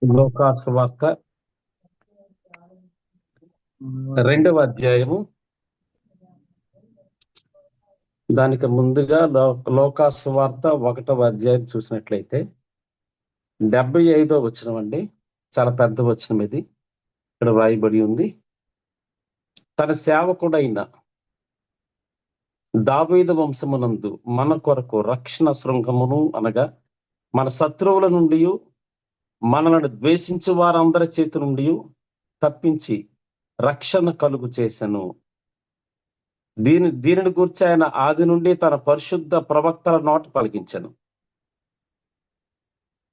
లోకాసు వార్త 2వ అధ్యాయము. దానికి ముందుగా లోకాసు వార్త 1వ అధ్యాయం చూసినట్లయితే 75వ వచనం అండి. చాలా పెద్ద వచనం ఇది. ఇక్కడ వ్రాయబడి ఉంది, తన సేవకుడైన దావీదు వంశమునందు మన కొరకు రక్షణ శృంగమును, అనగా మన శత్రువుల నుండి, మనలను ద్వేషించు వారందరి చేతి నుండి తప్పించి రక్షణ కలుగు చేసెను. దీనిని గురించి ఆయన ఆది నుండి తన పరిశుద్ధ ప్రవక్తల నోట పలికించెను.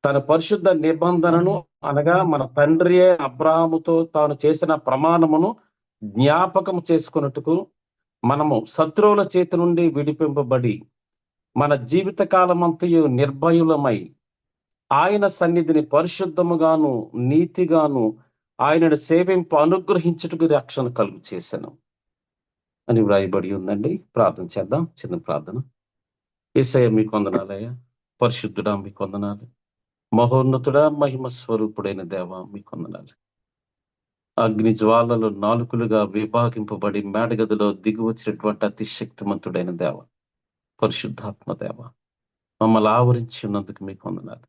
తన పరిశుద్ధ నిబంధనను, అనగా మన తండ్రి అబ్రాహాముతో తాను చేసిన ప్రమాణమును జ్ఞాపకం చేసుకున్నట్టుకు మనము శత్రువుల చేతి నుండి విడిపింపబడి మన జీవిత కాలమంతయు నిర్భయులమై ఆయన సన్నిధిని పరిశుద్ధముగాను నీతిగాను ఆయనను సేవింపు అనుగ్రహించుటకు రక్షణ కలుగు చేశాను అని వ్రాయబడి ఉందండి. ప్రార్థన చేద్దాం. చిన్న ప్రార్థన. యేసయ్య మీకు వందనాలయ్యా, పరిశుద్ధుడా మీకు వందనాలు, మహోన్నతుడా మహిమ స్వరూపుడైన దేవ మీకు వందనాలు. అగ్ని జ్వాలలో నాలుకలుగా విభాగింపబడి మేడగదిలో దిగి వచ్చినటువంటి అతి శక్తిమంతుడైన దేవ, పరిశుద్ధాత్మ దేవ, మమ్మల్ని ఆవరించి ఉన్నందుకు మీకు వందనాలు,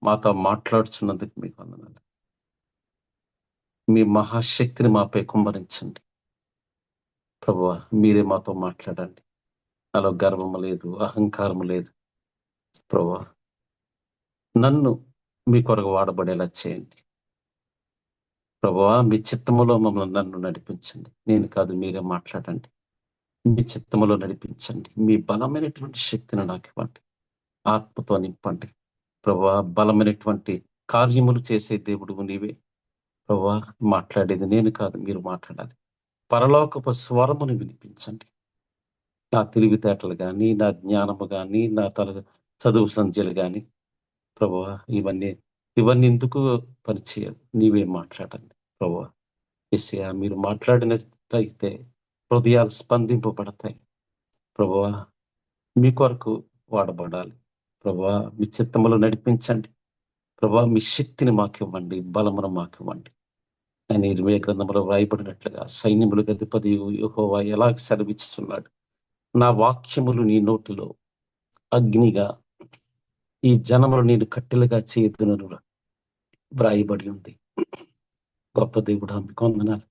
మాతో మాట్లాడుచున్నందుకు మీకు వందనాలు. మీ మహాశక్తిని మాపై కుమ్మరించండి ప్రభువా. మీరే మాతో మాట్లాడండి. నాలో గర్వము లేదు, అహంకారము లేదు ప్రభువా. నన్ను మీ కొరకు వాడబడేలా చేయండి ప్రభువా. మీ చిత్తములో మమ్మల్ని నన్ను నడిపించండి. నేను కాదు, మీరే మాట్లాడండి. మీ చిత్తములో నడిపించండి. మీ బలమైనటువంటి శక్తిని నాకు ఇవ్వండి. ఆత్మతో నింపండి ప్రభువా. బలమైనటువంటి కార్యములు చేసే దేవుడు నీవే ప్రభువా. మాట్లాడేది నేను కాదు, మీరు మాట్లాడాలి. పరలోకపు స్వరమును వినిపించండి. నా తెలివితేటలు కానీ, నా జ్ఞానము కానీ, నా చదువు సంధ్యలు కానీ ప్రభువా, ఇవన్నీ ఎందుకు పనిచేయవు. నీవే మాట్లాడండి ప్రభువా. యేసయ్యా, మీరు మాట్లాడినట్లయితే హృదయాలు స్పందింపబడతాయి ప్రభువా. మీ కొరకు వాడబడాలి ప్రభువా. మీ చిత్తములో నడిపించండి ప్రభువా. మీ శక్తిని మాకివ్వండి, బలమును మాకివ్వండి. ఆయన ఇర్మీయా గ్రంథంలో వ్రాయబడినట్లుగా సైన్యములకు అధిపతి యెహోవా ఎలా సెలవిస్తున్నాడు, నా వాక్యములు నీ నోటిలో అగ్నిగా, ఈ జనములు నేను కట్టెలుగా చేయదునను వ్రాయబడి ఉంది. గొప్ప దేవుడా మీకు వందనాలు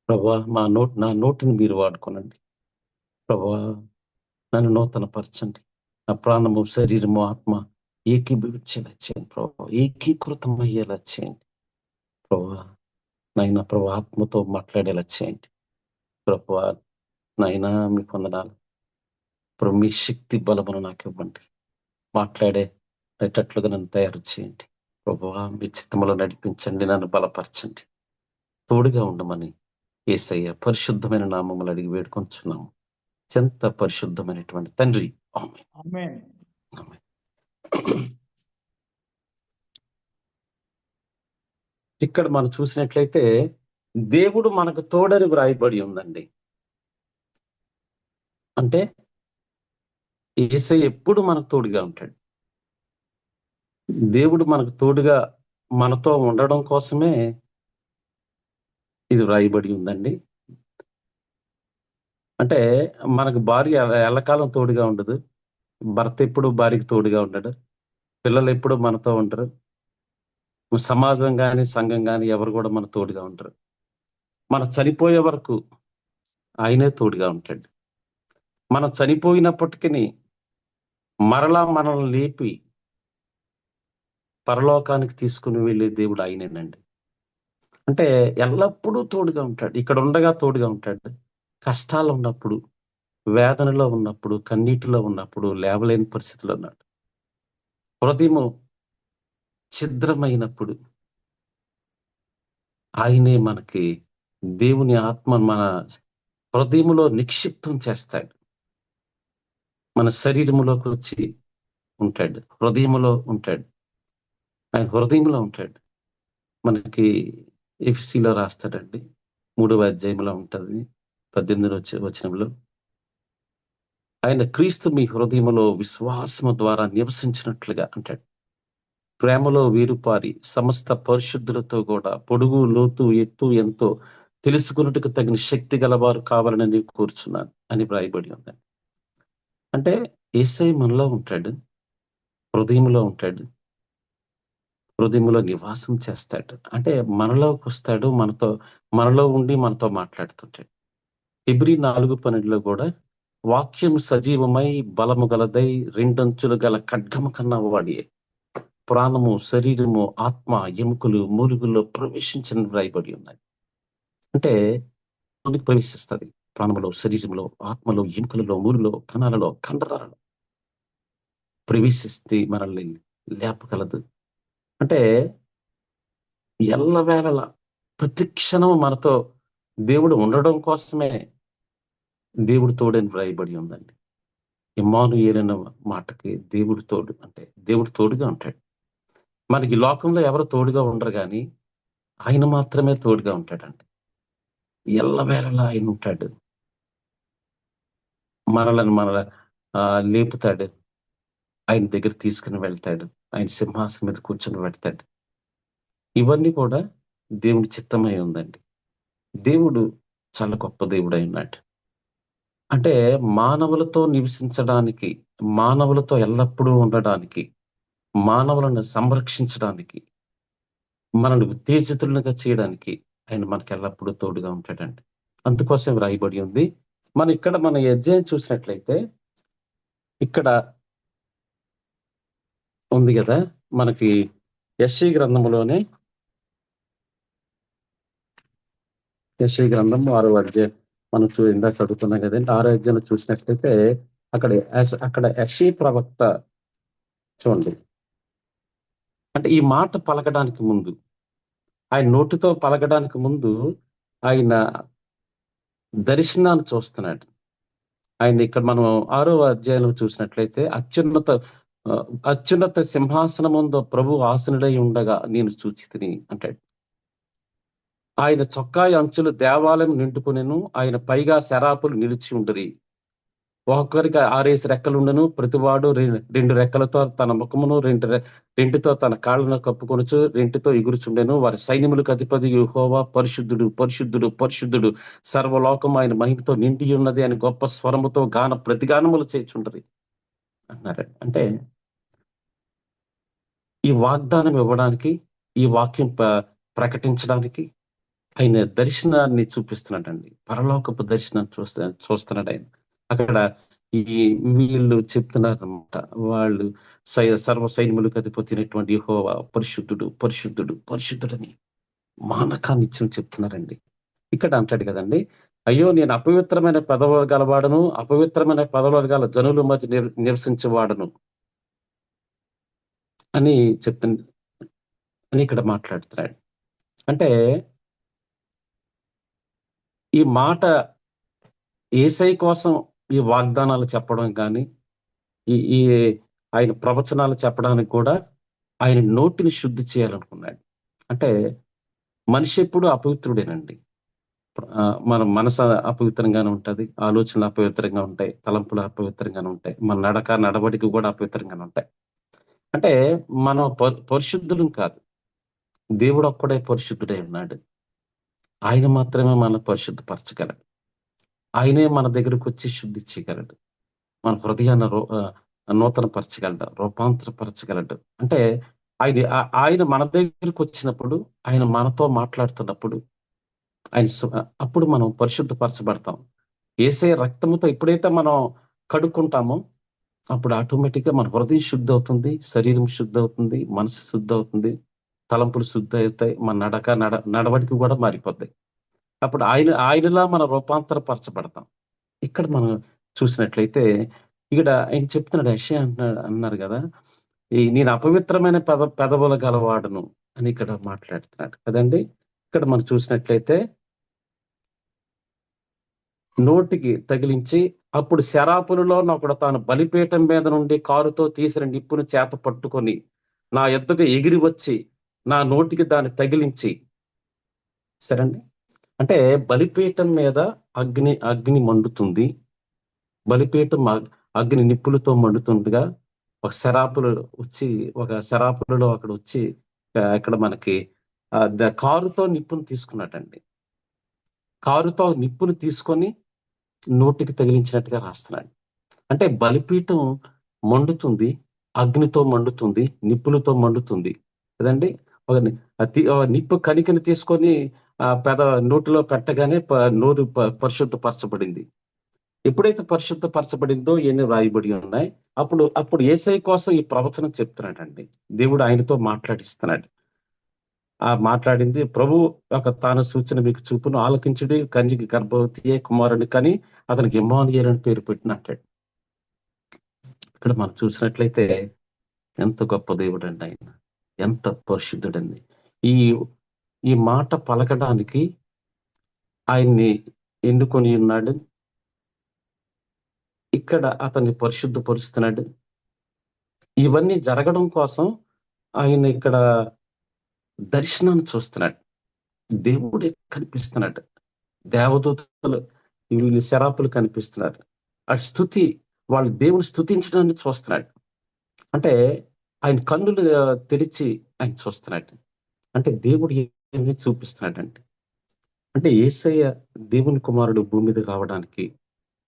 ప్రభువా. నా నోటిని మీరు వాడుకోనండి ప్రభువా. నన్ను నూతన పరచండి. నా ప్రాణము, శరీరము, ఆత్మ ఏకీభవించేలా చేయండి ప్రభువా. ఏకీకృతం అయ్యేలా చేయండి ప్రభువా. నాయన ప్రభు ఆత్మతో మాట్లాడేలా చేయండి ప్రభువా. నాయన మీకు వందనాలు ప్రభు. మీ శక్తి బలమును నాకు ఇవ్వండి. మాట్లాడేటట్లుగా నన్ను తయారు చేయండి ప్రభువా. మీ చిత్తములో నడిపించండి, నన్ను బలపరచండి, తోడుగా ఉండమని యేసయ్య పరిశుద్ధమైన నామములు అడిగి వేడుకొంచున్నాము. అత్యంత పరిశుద్ధమైనటువంటి తండ్రి, ఆమేన్. ఆమేన్. ఆమేన్. ఇక్కడ మనం చూసినట్లయితే దేవుడు మనకు తోడని వ్రాయబడి ఉందండి. అంటే యేసయ్య ఎప్పుడు మనకు తోడుగా ఉంటాడు. దేవుడు మనకు తోడుగా మనతో ఉండడం కోసమే ఇది వ్రాయబడి ఉందండి. అంటే మనకు భార్య ఎల్లకాలం తోడుగా ఉండదు, భర్త ఎప్పుడు భార్యకి తోడుగా ఉండడు, పిల్లలు ఎప్పుడు మనతో ఉండరు, సమాజం కానీ సంఘం కానీ ఎవరు కూడా మన తోడుగా ఉంటారు. మనం చనిపోయే వరకు ఆయనే తోడుగా ఉంటాడు. మనం చనిపోయినప్పటికీ మరలా మనల్ని లేపి పరలోకానికి తీసుకుని వెళ్ళే దేవుడు ఆయనేనండి. అంటే ఎల్లప్పుడూ తోడుగా ఉంటాడు. ఇక్కడ ఉండగా తోడుగా ఉంటాడు. కష్టాలు ఉన్నప్పుడు, వేదనలో ఉన్నప్పుడు, కన్నీటిలో ఉన్నప్పుడు, లేవలేని పరిస్థితిలో ఉన్నాడు. హృదయము ఛిద్రమైనప్పుడు ఆయనే మనకి దేవుని ఆత్మ మన హృదయములో నిక్షిప్తం చేస్తాడు. మన శరీరములోకి వచ్చి ఉంటాడు, హృదయములో ఉంటాడు. ఆయన హృదయంలో ఉంటాడు. మనకి ఎఫెసీలో రాస్తాడండి, 3వ అధ్యాయంలో ఉంటుంది 18వ వచనంలో, ఆయన క్రీస్తు మీ హృదయములో విశ్వాసము ద్వారా నివసించినట్లుగా అంటాడు. ప్రేమలో వీరుపారి సమస్త పరిశుద్ధులతో కూడా పొడుగు లోతు ఎత్తు ఎంతో తెలుసుకున్నట్టుకు తగిన శక్తి గలవారు కావాలని నేను కోరుచున్నాను అని వ్రాయబడి ఉందండి. అంటే యేసయ్య మనలో ఉంటాడు, హృదయంలో ఉంటాడు, హృదయంలో నివాసం చేస్తాడు. అంటే మనలోకి వస్తాడు, మనలో ఉండి మనతో మాట్లాడుతుంటాడు. హెబ్రీ 4:12 కూడా వాక్యం సజీవమై బలము గలదై రెండంచులు గల ఖడ్గము కన్నా వాడి ప్రాణము, శరీరము, ఆత్మ, ఎముకలు, మూలుగుల్లో ప్రవేశించిన వ్రాయబడి ఉన్నాయి. అంటే ప్రవేశిస్తుంది ప్రాణములో, శరీరంలో, ఆత్మలో, ఎముకలలో, మూలులో, కణాలలో, కండరాలలో ప్రవేశిస్తే మనల్ని లేపగలదు. అంటే ఎల్లవేళల ప్రతి క్షణం మనతో దేవుడు ఉండడం కోసమే దేవుడు తోడని వ్రాయబడి ఉందండి. ఇమ్మానుయేలు అన్న మాటకి దేవుడు తోడు, అంటే దేవుడు తోడుగా ఉంటాడు. మనకి లోకంలో ఎవరు తోడుగా ఉండరు, కానీ ఆయన మాత్రమే తోడుగా ఉంటాడండి. ఎల్లవేళలా ఆయన ఉంటాడు. మనలను లేపుతాడు, ఆయన దగ్గర తీసుకుని వెళ్తాడు, ఆయన సింహాసనం మీద కూర్చొని పెడతాడు. ఇవన్నీ కూడా దేవుడి చిత్తమై ఉందండి. దేవుడు చాలా గొప్ప దేవుడు అయి ఉన్నాడు. అంటే మానవులతో నివసించడానికి, మానవులతో ఎల్లప్పుడూ ఉండడానికి, మానవులను సంరక్షించడానికి, మనల్ని ఉత్తేజితులుగా చేయడానికి ఆయన మనకి ఎల్లప్పుడూ తోడుగా ఉంటాడండి. అందుకోసం రాయబడి ఉంది. మన అధ్యాయం చూసినట్లయితే ఇక్కడ ఉంది కదా, మనకి యెషయా గ్రంథంలోనే, యెషయా గ్రంథం 6వ అధ్యాయం మనం ఇందాక చదువుకున్నాం కదండి. 6వ అధ్యాయంలో చూసినట్లయితే అక్కడ యెషయా ప్రవక్త చూడండి, అంటే ఈ మాట పలకడానికి ముందు, ఆయన నోటితో పలకడానికి ముందు ఆయన దర్శనాన్ని చూస్తున్నాడు. ఆయన ఇక్కడ మనం 6వ అధ్యాయంలో చూసినట్లయితే అత్యున్నత సింహాసనముందు ప్రభు ఆసనుడై ఉండగా నేను చూచితిని అంటాడు. ఆయన చొక్కాయి అంచులు దేవాలయం నిండుకొనెను, ఆయన పైగా శరాపులు నిలిచి ఉండరి. ఒక్కొక్కరికి 6 రెక్కలుండెను, ప్రతివాడు 2 రెక్కలతో తన ముఖమును, రెంటితో తన కాళ్ళను కప్పుకొనుచు రెంటితో ఎగురుచుండెను. వారి సైన్యములకు అధిపతి యెహోవా పరిశుద్ధుడు, పరిశుద్ధుడు, పరిశుద్ధుడు, సర్వలోకం ఆయన మహిమతో నిండి ఉన్నది అని గొప్ప స్వరముతో ప్రతిగానములు చేయుచుండరి అన్నారు. అంటే ఈ వాగ్దానం ఇవ్వడానికి, ఈ వాక్యం ప్రకటించడానికి ఆయన దర్శనాన్ని చూపిస్తున్నాడండి. పరలోకపు దర్శనాన్ని చూస్తున్నాడు ఆయన. అక్కడ వీళ్ళు చెప్తున్నారన్నమాట, వాళ్ళు సర్వ సైన్యములకు అధిపతినటువంటి యెహోవా పరిశుద్ధుడు, పరిశుద్ధుడు, పరిశుద్ధుడని మానకానిత్యం చెప్తున్నారండి. ఇక్కడ అంటాడు కదండి, అయ్యో నేను అపవిత్రమైన పెదవులు గలవాడను, అపవిత్రమైన పెదవులు గల జనుల మధ్య నివసించేవాడను అని అని ఇక్కడ మాట్లాడుతున్నాడు. అంటే ఈ మాట యేసయ్య కోసం ఈ వాగ్దానాలు చెప్పడం కానీ, ఈ ఆయన ప్రవచనాలు చెప్పడానికి కూడా ఆయన నోటిని శుద్ధి చేయాలనుకున్నాడు. అంటే మనిషి ఎప్పుడు అపవిత్రుడేనండి. మన మనసు అపవిత్రంగానే ఉంటది, ఆలోచనలు అపవిత్రంగా ఉంటాయి, తలంపులు అపవిత్రంగానే ఉంటాయి, మన నడవడిక కూడా అపవిత్రంగానే ఉంటాయి. అంటే మనం పరిశుద్ధులం కాదు, దేవుడు ఒక్కడే పరిశుద్ధుడై ఉన్నాడు. ఆయన మాత్రమే మనం పరిశుద్ధపరచగలడు. ఆయనే మన దగ్గరకు వచ్చి శుద్ధి చేయగలడు, మన హృదయాన్ని నూతన పరచగలడు, రూపాంతరపరచగలడు. అంటే ఆయన మన దగ్గరకు వచ్చినప్పుడు, ఆయన మనతో మాట్లాడుతున్నప్పుడు అప్పుడు మనం పరిశుద్ధపరచబడతాం. యేసయ్య రక్తముతో ఎప్పుడైతే మనం కడుక్కుంటామో అప్పుడు ఆటోమేటిక్ గా మన హృదయం శుద్ధి అవుతుంది, శరీరం శుద్ధి అవుతుంది, మనసు శుద్ధి అవుతుంది, తలంపులు శుద్ధి అవుతాయి, మన నడవడికి కూడా మారిపోతాయి. అప్పుడు ఆయనలా మన రూపాంతరపరచబడతాం. ఇక్కడ మనం చూసినట్లయితే ఇక్కడ ఆయన చెప్తున్నాడు, యెషయా అన్నారు కదా, నేను అపవిత్రమైన పెదవులు గలవాడును అని ఇక్కడ మాట్లాడుతున్నాడు కదండి. ఇక్కడ మనం చూసినట్లయితే నోటికి తగిలించి, అప్పుడు శరాపులలో ఒకడు తాను బలిపీఠం మీద నుండి కారుతో తీసిన నిప్పును చేత పట్టుకొని నా యొద్దకు ఎగిరి వచ్చి నా నోటికి దాన్ని తగిలించి. సరేండి, అంటే బలిపీఠం మీద అగ్ని మండుతుంది, బలిపీఠం అగ్ని నిప్పులతో మండుతుండగా ఒక శరాపులలో అక్కడ వచ్చి ఇక్కడ మనకి కారుతో నిప్పును తీసుకున్నాడండి. కారుతో నిప్పును తీసుకొని నోటికి తగిలించినట్టుగా రాస్తున్నాడు. అంటే బలిపీఠం మండుతుంది, అగ్నితో మండుతుంది, నిప్పులతో మండుతుంది కదండి. ఒక నిప్పు కణికని తీసుకొని నోటిలో పెట్టగానే నోరు పరిశుద్ధపరచబడింది. ఎప్పుడైతే పరిశుద్ధపరచబడిందో ఎన్ని రాయబడి ఉన్నాయి. అప్పుడు యేసయ్య కోసం ఈ ప్రవచనం చెప్తున్నాడండి. దేవుడు ఆయనతో మాట్లాడిస్తున్నాడు. మాట్లాడింది ప్రభు తాను సూచన మీకు చూపును ఆలకించుడి, కన్యకి గర్భవతియే కుమారుని కానీ అతనికి ఇమ్మానుయేలు అని పేరు పెట్టినట్టాడు. ఇక్కడ మనం చూసినట్లయితే ఎంత గొప్ప దేవుడు అండి ఆయన, ఎంత పరిశుద్ధుడండి. ఈ మాట పలకడానికి ఆయన్ని ఎన్నుకొని ఉన్నాడు. ఇక్కడ అతన్ని పరిశుద్ధపరుస్తున్నాడు. ఇవన్నీ జరగడం కోసం ఆయన ఇక్కడ దర్శనాన్ని చూస్తున్నాడు. దేవుడే కనిపిస్తున్నాడు, దేవదూతలు వీళ్ళు శరాపులు కనిపిస్తున్నారు. అటు స్తుతి వాళ్ళు దేవుని స్తుతించడాన్ని చూస్తున్నాడు. అంటే ఆయన కన్నులు తెరిచి ఆయన చూస్తున్నాడు. అంటే దేవుడు ఏమి చూపిస్తున్నాడంటే, అంటే యేసయ్య దేవుని కుమారుడు భూమి మీద రావడానికి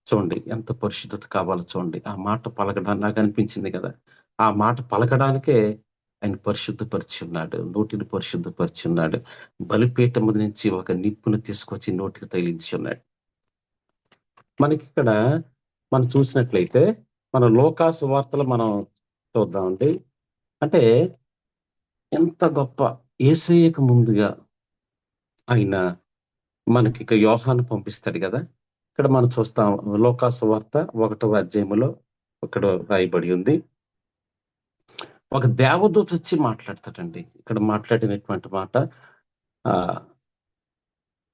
చూడండి ఎంత పరిశుద్ధత కావాలో చూడండి. ఆ మాట పలకడానికి నాకు అనిపించింది కదా, ఆ మాట పలకడానికే ఆయన పరిశుద్ధపరిచి ఉన్నాడు, నోటిని పరిశుద్ధపరిచి ఉన్నాడు. బలిపీఠం మీద నుంచి ఒక నిప్పును తీసుకొచ్చి నోటికి తగిలించి ఉన్నాడు. మనకి ఇక్కడ మనం చూసినట్లయితే మన లోకాసు వార్తలు మనం చూద్దామండి. అంటే ఎంత గొప్ప యేసయ్యకు ముందుగా ఆయన మనకి ఇక యోహాను పంపిస్తాడు కదా. ఇక్కడ మనం చూస్తాం లోకాసు వార్త 1వ అధ్యాయములో ఇక్కడ రాయబడి ఉంది. ఒక దేవదూత వచ్చి మాట్లాడతాడండి. ఇక్కడ మాట్లాడినటువంటి మాట,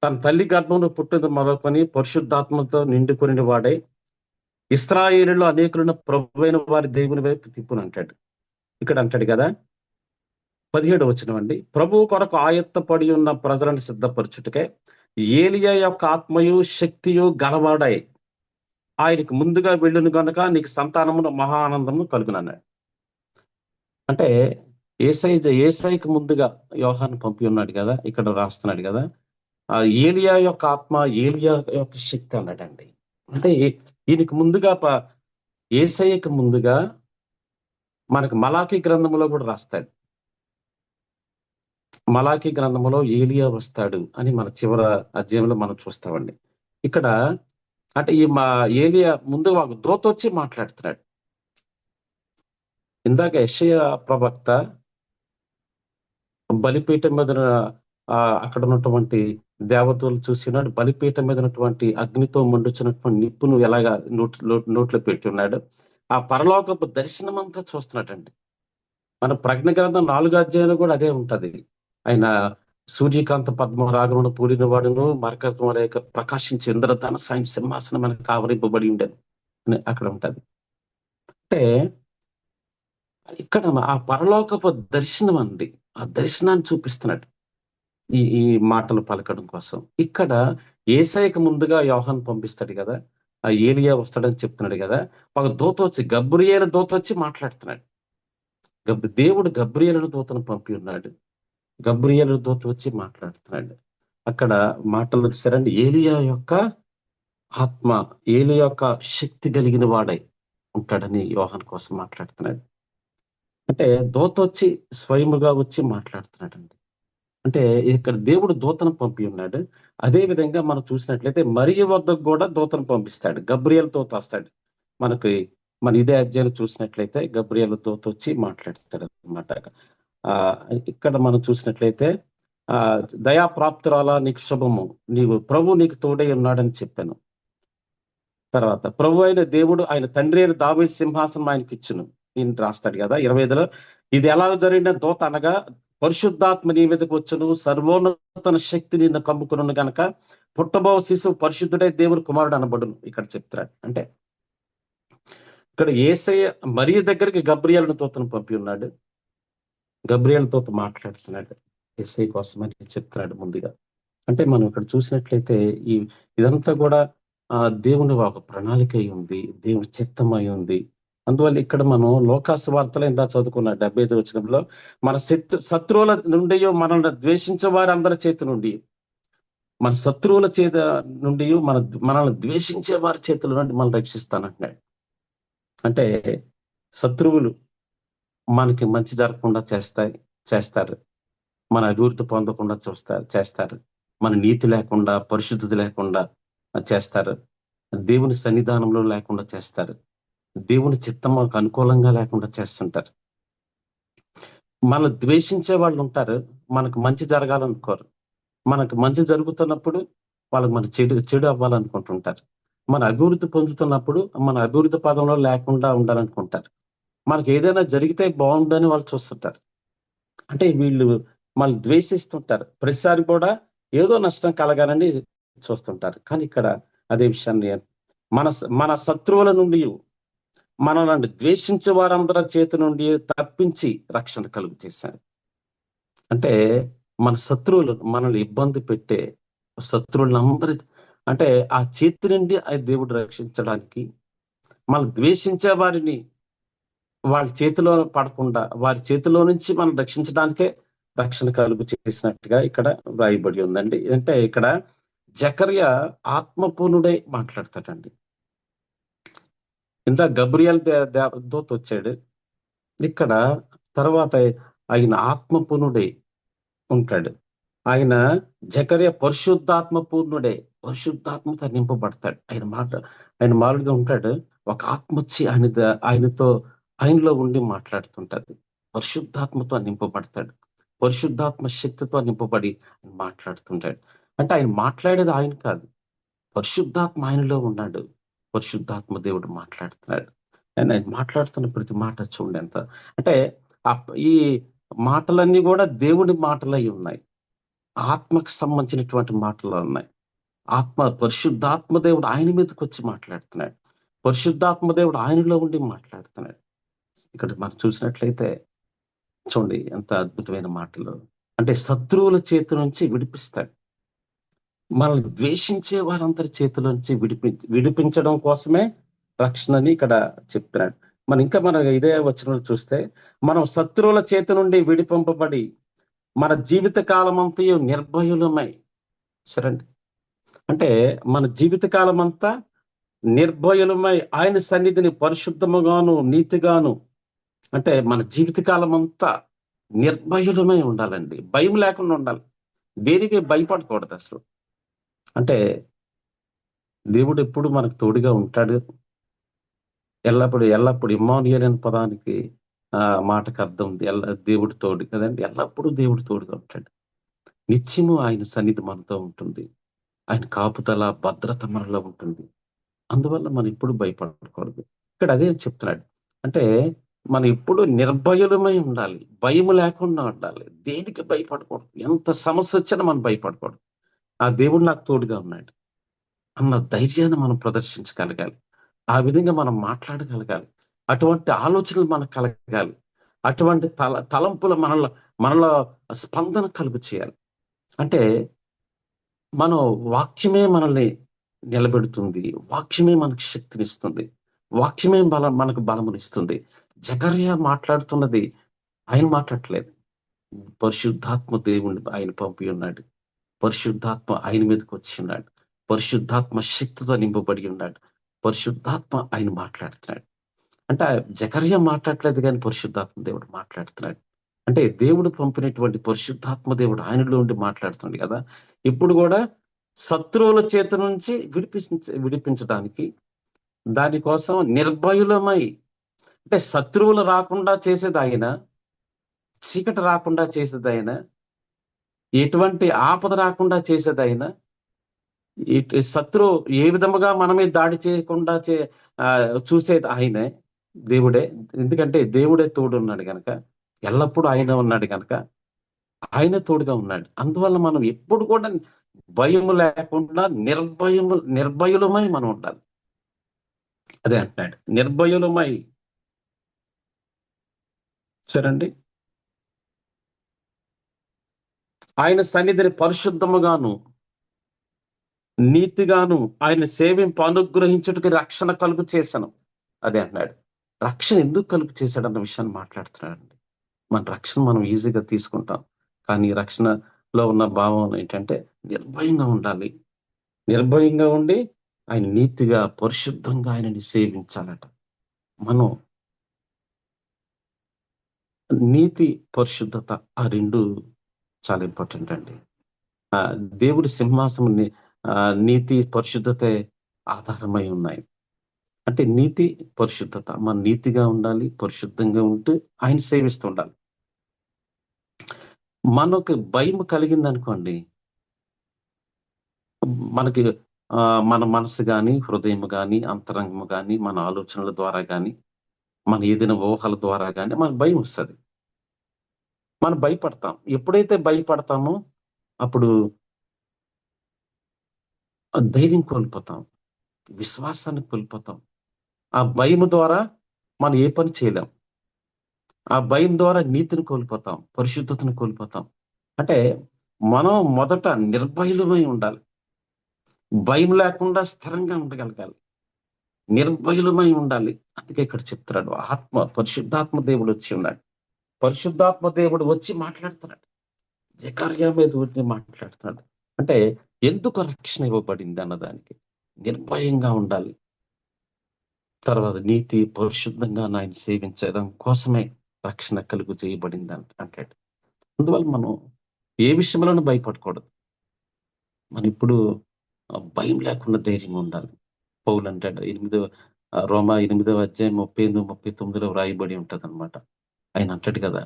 తన తల్లి గర్భంలో పుట్టిన మొదలుకొని పరిశుద్ధాత్మతో నిండుకొని వాడే ఇశ్రాయేలులో అనేకులను ప్రభువైన వారి దేవుని వైపు తిప్పునంటాడు. ఇక్కడ అంటాడు కదా 17వ వచనం అండి, ప్రభువు కొరకు ఆయత్తపడి ఉన్న ప్రజలను సిద్ధపరచుటకే ఏలియా యొక్క ఆత్మయు శక్తియు గలవాడై ఆయనకు ముందుగా వెళ్ళును గనుక నీకు సంతానమును మహా ఆనందము కలుగునన్నాడు. అంటే ఏసైకి ముందుగా యోహాను పంపి ఉన్నాడు కదా, ఇక్కడ రాస్తున్నాడు కదా, ఆ ఏలియా యొక్క ఆత్మ, ఏలియా యొక్క శక్తి అన్నాడండి. అంటే ఈయనకి ముందుగా యేసయ్యకి ముందుగా మనకు మలాకీ గ్రంథంలో కూడా రాస్తాడు. మలాకీ గ్రంథంలో ఏలియా వస్తాడు అని మన చివరి అధ్యాయంలో మనం చూస్తామండి. ఇక్కడ అంటే ఏలియా ముందు ఒక దూత వచ్చి మాట్లాడుతున్నాడు. ఇందాక యెషయా ప్రవక్త బలిపీఠం మీద అక్కడ ఉన్నటువంటి దేవతలు చూసినాడు. బలిపీఠం మీద ఉన్నటువంటి అగ్నితో మండుచున్నటువంటి నిప్పును ఎలాగా నోట్లో పెట్టి ఉన్నాడు. ఆ పరలోకపు దర్శనం అంతా చూస్తున్నాడండి. మన ప్రజ్ఞ గ్రంథం 4వ అధ్యాయంలో కూడా అదే ఉంటది. ఆయన సూర్యకాంత పద్మరాగమును పూలిన వాడును మరకత్వం లేక ప్రకాశించే ఇంద్రధన సాయం సింహాసనం మనకు ఆవరింపబడి ఉండేది అని అక్కడ ఉంటది. అంటే ఇక్కడ ఆ పరలోకపు దర్శనం అండి, ఆ దర్శనాన్ని చూపిస్తున్నాడు ఈ మాటలు పలకడం కోసం. ఇక్కడ యేసయ్యకు ముందుగా యోహాను పంపిస్తాడు కదా, ఆ ఏలియా వస్తాడని చెప్తున్నాడు కదా, ఒక దూత వచ్చి గబ్రియేలు దూత వచ్చి మాట్లాడుతున్నాడు. దేవుడు గబ్రియేలు దూతను పంపి ఉన్నాడు. గబ్రియేలు దూత వచ్చి మాట్లాడుతున్నాడు. అక్కడ మాటలు సరండి, ఏలియా యొక్క ఆత్మ, ఏలియా యొక్క శక్తి కలిగిన వాడై ఉంటాడని యోహాను కోసం మాట్లాడుతున్నాడు. అంటే దూత వచ్చి స్వయముగా వచ్చి మాట్లాడుతున్నాడండి. అంటే ఇక్కడ దేవుడు దూతను పంపి ఉన్నాడు. అదే విధంగా మనం చూసినట్లయితే మరియ వద్దకు కూడా దూతను పంపిస్తాడు. గబ్రియేలు దూత వస్తాడు. మన ఇదే అధ్యాయం చూసినట్లయితే గబ్రియేలు దూత వచ్చి మాట్లాడతాడు అనమాట. ఇక్కడ మనం చూసినట్లయితే దయాప్రాప్తురాల నీకు శుభము, ప్రభు నీకు తోడై ఉన్నాడని చెప్పాను. తర్వాత ప్రభు అయిన దేవుడు ఆయన తండ్రి అయిన దావీదు సింహాసనం ఆయనకి ఇచ్చును ఈయన రాస్తాడు కదా 25లో. ఇది ఎలా జరిగిన దూత అనగా పరిశుద్ధాత్మ నీ మీదకి వచ్చును, సర్వోన్నత శక్తి నిన్ను కమ్ముకును గనక పుట్టబో శిశువు పరిశుద్ధుడై దేవుని కుమారుడు అనబడును ఇక్కడ చెప్తాడు. అంటే ఇక్కడ యేసయ్య మరియ దగ్గరికి గబ్రియేలు దూతను పంపి ఉన్నాడు. గబ్రియేలు దూత మాట్లాడుతున్నాడు యేసయ్య కోసం అని చెప్తున్నాడు ముందుగా. అంటే మనం ఇక్కడ చూసినట్లయితే ఇదంతా కూడా దేవుని ఒక ప్రణాళిక అయి ఉంది, దేవుని చిత్తం అయి ఉంది. అందువల్ల ఇక్కడ మనం లోకాసు వార్తలో ఇందా చదువుకున్న 75 వచనంలో మన శత్రువుల నుండి మనల్ని ద్వేషించే వారందరి చేతి నుండి, మన శత్రువుల చేత నుండి మనల్ని ద్వేషించే వారి చేతుల నుండి మనం రక్షిస్తానంటున్నాడు. అంటే శత్రువులు మనకి మంచి జరగకుండా చేస్తారు, మన అభివృద్ధి పొందకుండా చేస్తారు, మన నీతి లేకుండా, పరిశుద్ధత లేకుండా చేస్తారు, దేవుని సన్నిధానంలో లేకుండా చేస్తారు, దేవుని చిత్తం మనకు అనుకూలంగా లేకుండా చేస్తుంటారు. మనం ద్వేషించే వాళ్ళు ఉంటారు, మనకు మంచి జరగాలనుకోరు. మనకు మంచి జరుగుతున్నప్పుడు వాళ్ళకి మన చెడు అవ్వాలనుకుంటుంటారు. మన అభివృద్ధి పొందుతున్నప్పుడు మన అభివృద్ధి పదంలో లేకుండా ఉండాలనుకుంటారు. మనకి ఏదైనా జరిగితే బాగుండని వాళ్ళు చూస్తుంటారు. అంటే వీళ్ళు మనల్ని ద్వేషిస్తుంటారు. ప్రతిసారి కూడా ఏదో నష్టం కలగాలని చూస్తుంటారు. కానీ ఇక్కడ అదే విషయాన్ని మన శత్రువుల నుండి, మనల్ని ద్వేషించే వారందరి చేతి నుండి తప్పించి రక్షణ కలుగు చేశారు. అంటే మన శత్రువులు, మనల్ని ఇబ్బంది పెట్టే శత్రువులందరి అంటే ఆ చేతి నుండి దేవుడు రక్షించడానికి, మనం ద్వేషించే వారిని వాళ్ళ చేతిలో పడకుండా వారి చేతిలో నుంచి మనం రక్షించడానికే రక్షణ కలుగు చేసినట్టుగా ఇక్కడ వ్రాయబడి ఉందండి. అంటే ఇక్కడ జకర్యా ఆత్మపూర్ణుడై మాట్లాడతాడండి. ఇంత గబ్రియల్ దూత వచ్చాడు, ఇక్కడ తర్వాత ఆయన ఆత్మపూర్ణుడై ఉంటాడు. ఆయన జకర్యా పరిశుద్ధాత్మ పూర్ణుడే, పరిశుద్ధాత్మతో నింపబడతాడు. ఆయన మామూలుగా ఉంటాడు, ఒక ఆత్మ వచ్చి ఆయనలో ఉండి మాట్లాడుతుంటది. పరిశుద్ధాత్మతో నింపబడతాడు, పరిశుద్ధాత్మ శక్తితో నింపబడి మాట్లాడుతుంటాడు. అంటే ఆయన మాట్లాడేది ఆయన కాదు, పరిశుద్ధాత్మ ఆయనలో ఉన్నాడు, పరిశుద్ధాత్మ దేవుడు మాట్లాడుతున్నాడు. ఆయన మాట్లాడుతున్న ప్రతి మాట చూడండి ఎంత అంటే ఈ మాటలన్నీ కూడా దేవుడి మాటలై ఉన్నాయి, ఆత్మకు సంబంధించినటువంటి మాటలు ఉన్నాయి. పరిశుద్ధాత్మ దేవుడు ఆయన మీదకి వచ్చి మాట్లాడుతున్నాడు, పరిశుద్ధాత్మ దేవుడు ఆయనలో ఉండి మాట్లాడుతున్నాడు. ఇక్కడ మనం చూసినట్లయితే చూడండి ఎంత అద్భుతమైన మాటలు. అంటే శత్రువుల చేతి నుంచి విడిపిస్తాడు, మనల్ని ద్వేషించే వారందరి చేతుల నుంచి విడిపించడం కోసమే రక్షణని ఇక్కడ చెప్తున్నాడు. మనం ఇదే వచనంలో చూస్తే, మనం శత్రువుల చేతి నుండి విడిపింపబడి మన జీవిత కాలం అంతయు నిర్భయులమై, సరేండి, అంటే మన జీవిత కాలం అంతా నిర్భయులమై ఆయన సన్నిధిని పరిశుద్ధముగాను నీతిగాను, అంటే మన జీవిత కాలం అంతా నిర్భయులమై ఉండాలండి, భయం లేకుండా ఉండాలి, దేనికి భయపడకూడదు అసలు. అంటే దేవుడు ఎప్పుడు మనకు తోడుగా ఉంటాడు. ఎల్లప్పుడు ఇమ్మానుయేల్ అనే పదానికి మాటకు అర్థం ఉంది, దేవుడు తోడు కదండి. ఎల్లప్పుడూ దేవుడు తోడుగా ఉంటాడు, నిత్యము ఆయన సన్నిధి మనతో ఉంటుంది, ఆయన కాపుదల భద్రత మనలో ఉంటుంది. అందువల్ల మనం ఎప్పుడు భయపడకూడదు. ఇక్కడ అదే చెప్తున్నాడు, అంటే మనం ఎప్పుడు నిర్భయులమై ఉండాలి, భయం లేకుండా ఉండాలి, దేనికి భయపడకూడదు, ఎంత సమస్య వచ్చినా మనం భయపడకూడదు. ఆ దేవుడు నాకు తోడుగా ఉన్నాడు అన్న ధైర్యాన్ని మనం ప్రదర్శించగలగాలి, ఆ విధంగా మనం మాట్లాడగలగాలి, అటువంటి ఆలోచనలు మనకు కలగాలి, అటువంటి తలంపులు మనలో స్పందన కలుగు చేయాలి. అంటే మనం వాక్యమే మనల్ని నిలబెడుతుంది, వాక్యమే మనకు శక్తినిస్తుంది, వాక్యమే మనకు బలమునిస్తుంది. జకర్యా మాట్లాడుతున్నది ఆయన మాట్లాడట్లేదు, పరిశుద్ధాత్మ దేవుణ్ణి ఆయన పంపి ఉన్నాడు, పరిశుద్ధాత్మ ఆయన మీదకి వచ్చి ఉన్నాడు, పరిశుద్ధాత్మ శక్తితో నింపబడి ఉన్నాడు, పరిశుద్ధాత్మ ఆయన మాట్లాడుతున్నాడు. అంటే జకర్యా మాట్లాడలేదు కానీ పరిశుద్ధాత్మ దేవుడు మాట్లాడుతున్నాడు. అంటే దేవుడు పంపినటువంటి పరిశుద్ధాత్మ దేవుడు ఆయనలో ఉండి మాట్లాడుతుంది కదా. ఇప్పుడు కూడా శత్రువుల చేతి నుంచి విడిపించడానికి, దానికోసం నిర్భయులమై, అంటే శత్రువులు రాకుండా చేసేది ఆయన, చీకటి రాకుండా చేసేది ఆయన, ఎటువంటి ఆపద రాకుండా చేసేది ఆయన, శత్రువు ఏ విధముగా మనమే దాడి చేయకుండా చూసేది ఆయనే, దేవుడే. ఎందుకంటే దేవుడే తోడు ఉన్నాడు కనుక, ఎల్లప్పుడూ ఆయన ఉన్నాడు కనుక ఆయన తోడుగా ఉన్నాడు. అందువల్ల మనం ఎప్పుడు కూడా భయము లేకుండా నిర్భయులమై మనం ఉండాలి. అదే అంటున్నాడు, నిర్భయులమై. చూడండి, ఆయన సన్నిధిని పరిశుద్ధముగాను నీతిగాను ఆయన సేవింపు అనుగ్రహించుటకి రక్షణ కలుగు చేశాను. అదే అంటున్నాడు, రక్షణ ఎందుకు కలుగు చేశాడన్న విషయాన్ని మాట్లాడుతున్నాడండి. మన రక్షణ మనం ఈజీగా తీసుకుంటాం. కానీ రక్షణలో ఉన్న భావం ఏంటంటే నిర్భయంగా ఉండాలి. నిర్భయంగా ఉండి ఆయన నీతిగా, పరిశుద్ధంగా ఆయనని సేవించాలట. మనం నీతి, పరిశుద్ధత ఆ 2 చాలా ఇంపార్టెంట్ అండి. దేవుడి సింహాసనం నీతి, పరిశుద్ధతే ఆధారమై ఉన్నాయి. అంటే నీతి, పరిశుద్ధత. మనం నీతిగా ఉండాలి, పరిశుద్ధంగా ఉంటూ ఆయన సేవిస్తూ ఉండాలి. మనకు భయం కలిగిందనుకోండి, మనకి మన మనసు గాని, హృదయం గాని, అంతరంగము గాని, మన ఆలోచనల ద్వారా గాని, మన ఏదైనా ఊహల ద్వారా గాని మనకు భయం వస్తది. మనం భయపడతాం. ఎప్పుడైతే భయపడతామో అప్పుడు ధైర్యం కోల్పోతాం. విశ్వాసాన్ని కోల్పోతాం. ఆ భయము ద్వారా మనం ఏ పని చేయలేం. ఆ భయం ద్వారా నీతిని కోల్పోతాం. పరిశుద్ధతను కోల్పోతాం. అంటే మనం మొదట నిర్భయులమై ఉండాలి. భయం లేకుండా స్థిరంగా ఉండగలగాలి. నిర్భయులమై ఉండాలి. అందుకే ఇక్కడ చెప్తున్నాడు. పరిశుద్ధాత్మ దేవుడు వచ్చి ఉన్నాడు. పరిశుద్ధాత్మ దేవుడు వచ్చి మాట్లాడుతున్నాడు. జకర్యా మీద వచ్చి మాట్లాడుతున్నాడు. అంటే ఎందుకు రక్షణ ఇవ్వబడింది అన్నదానికి నిర్భయంగా ఉండాలి. తర్వాత నీతి, పరిశుద్ధంగా ఆయన సేవించడం కోసమే రక్షణ కలుగు చేయబడింది అంటాడు. అందువల్ల మనం ఏ విషయంలోనూ భయపడకూడదు. మనం ఇప్పుడు భయం లేకుండా ధైర్యంగా ఉండాలి. పౌలు అంటాడు రోమా 8వ అధ్యాయం 38, 39లో వ్రాయబడి ఉంటదన్నమాట. ఆయన అంటాడు కదా,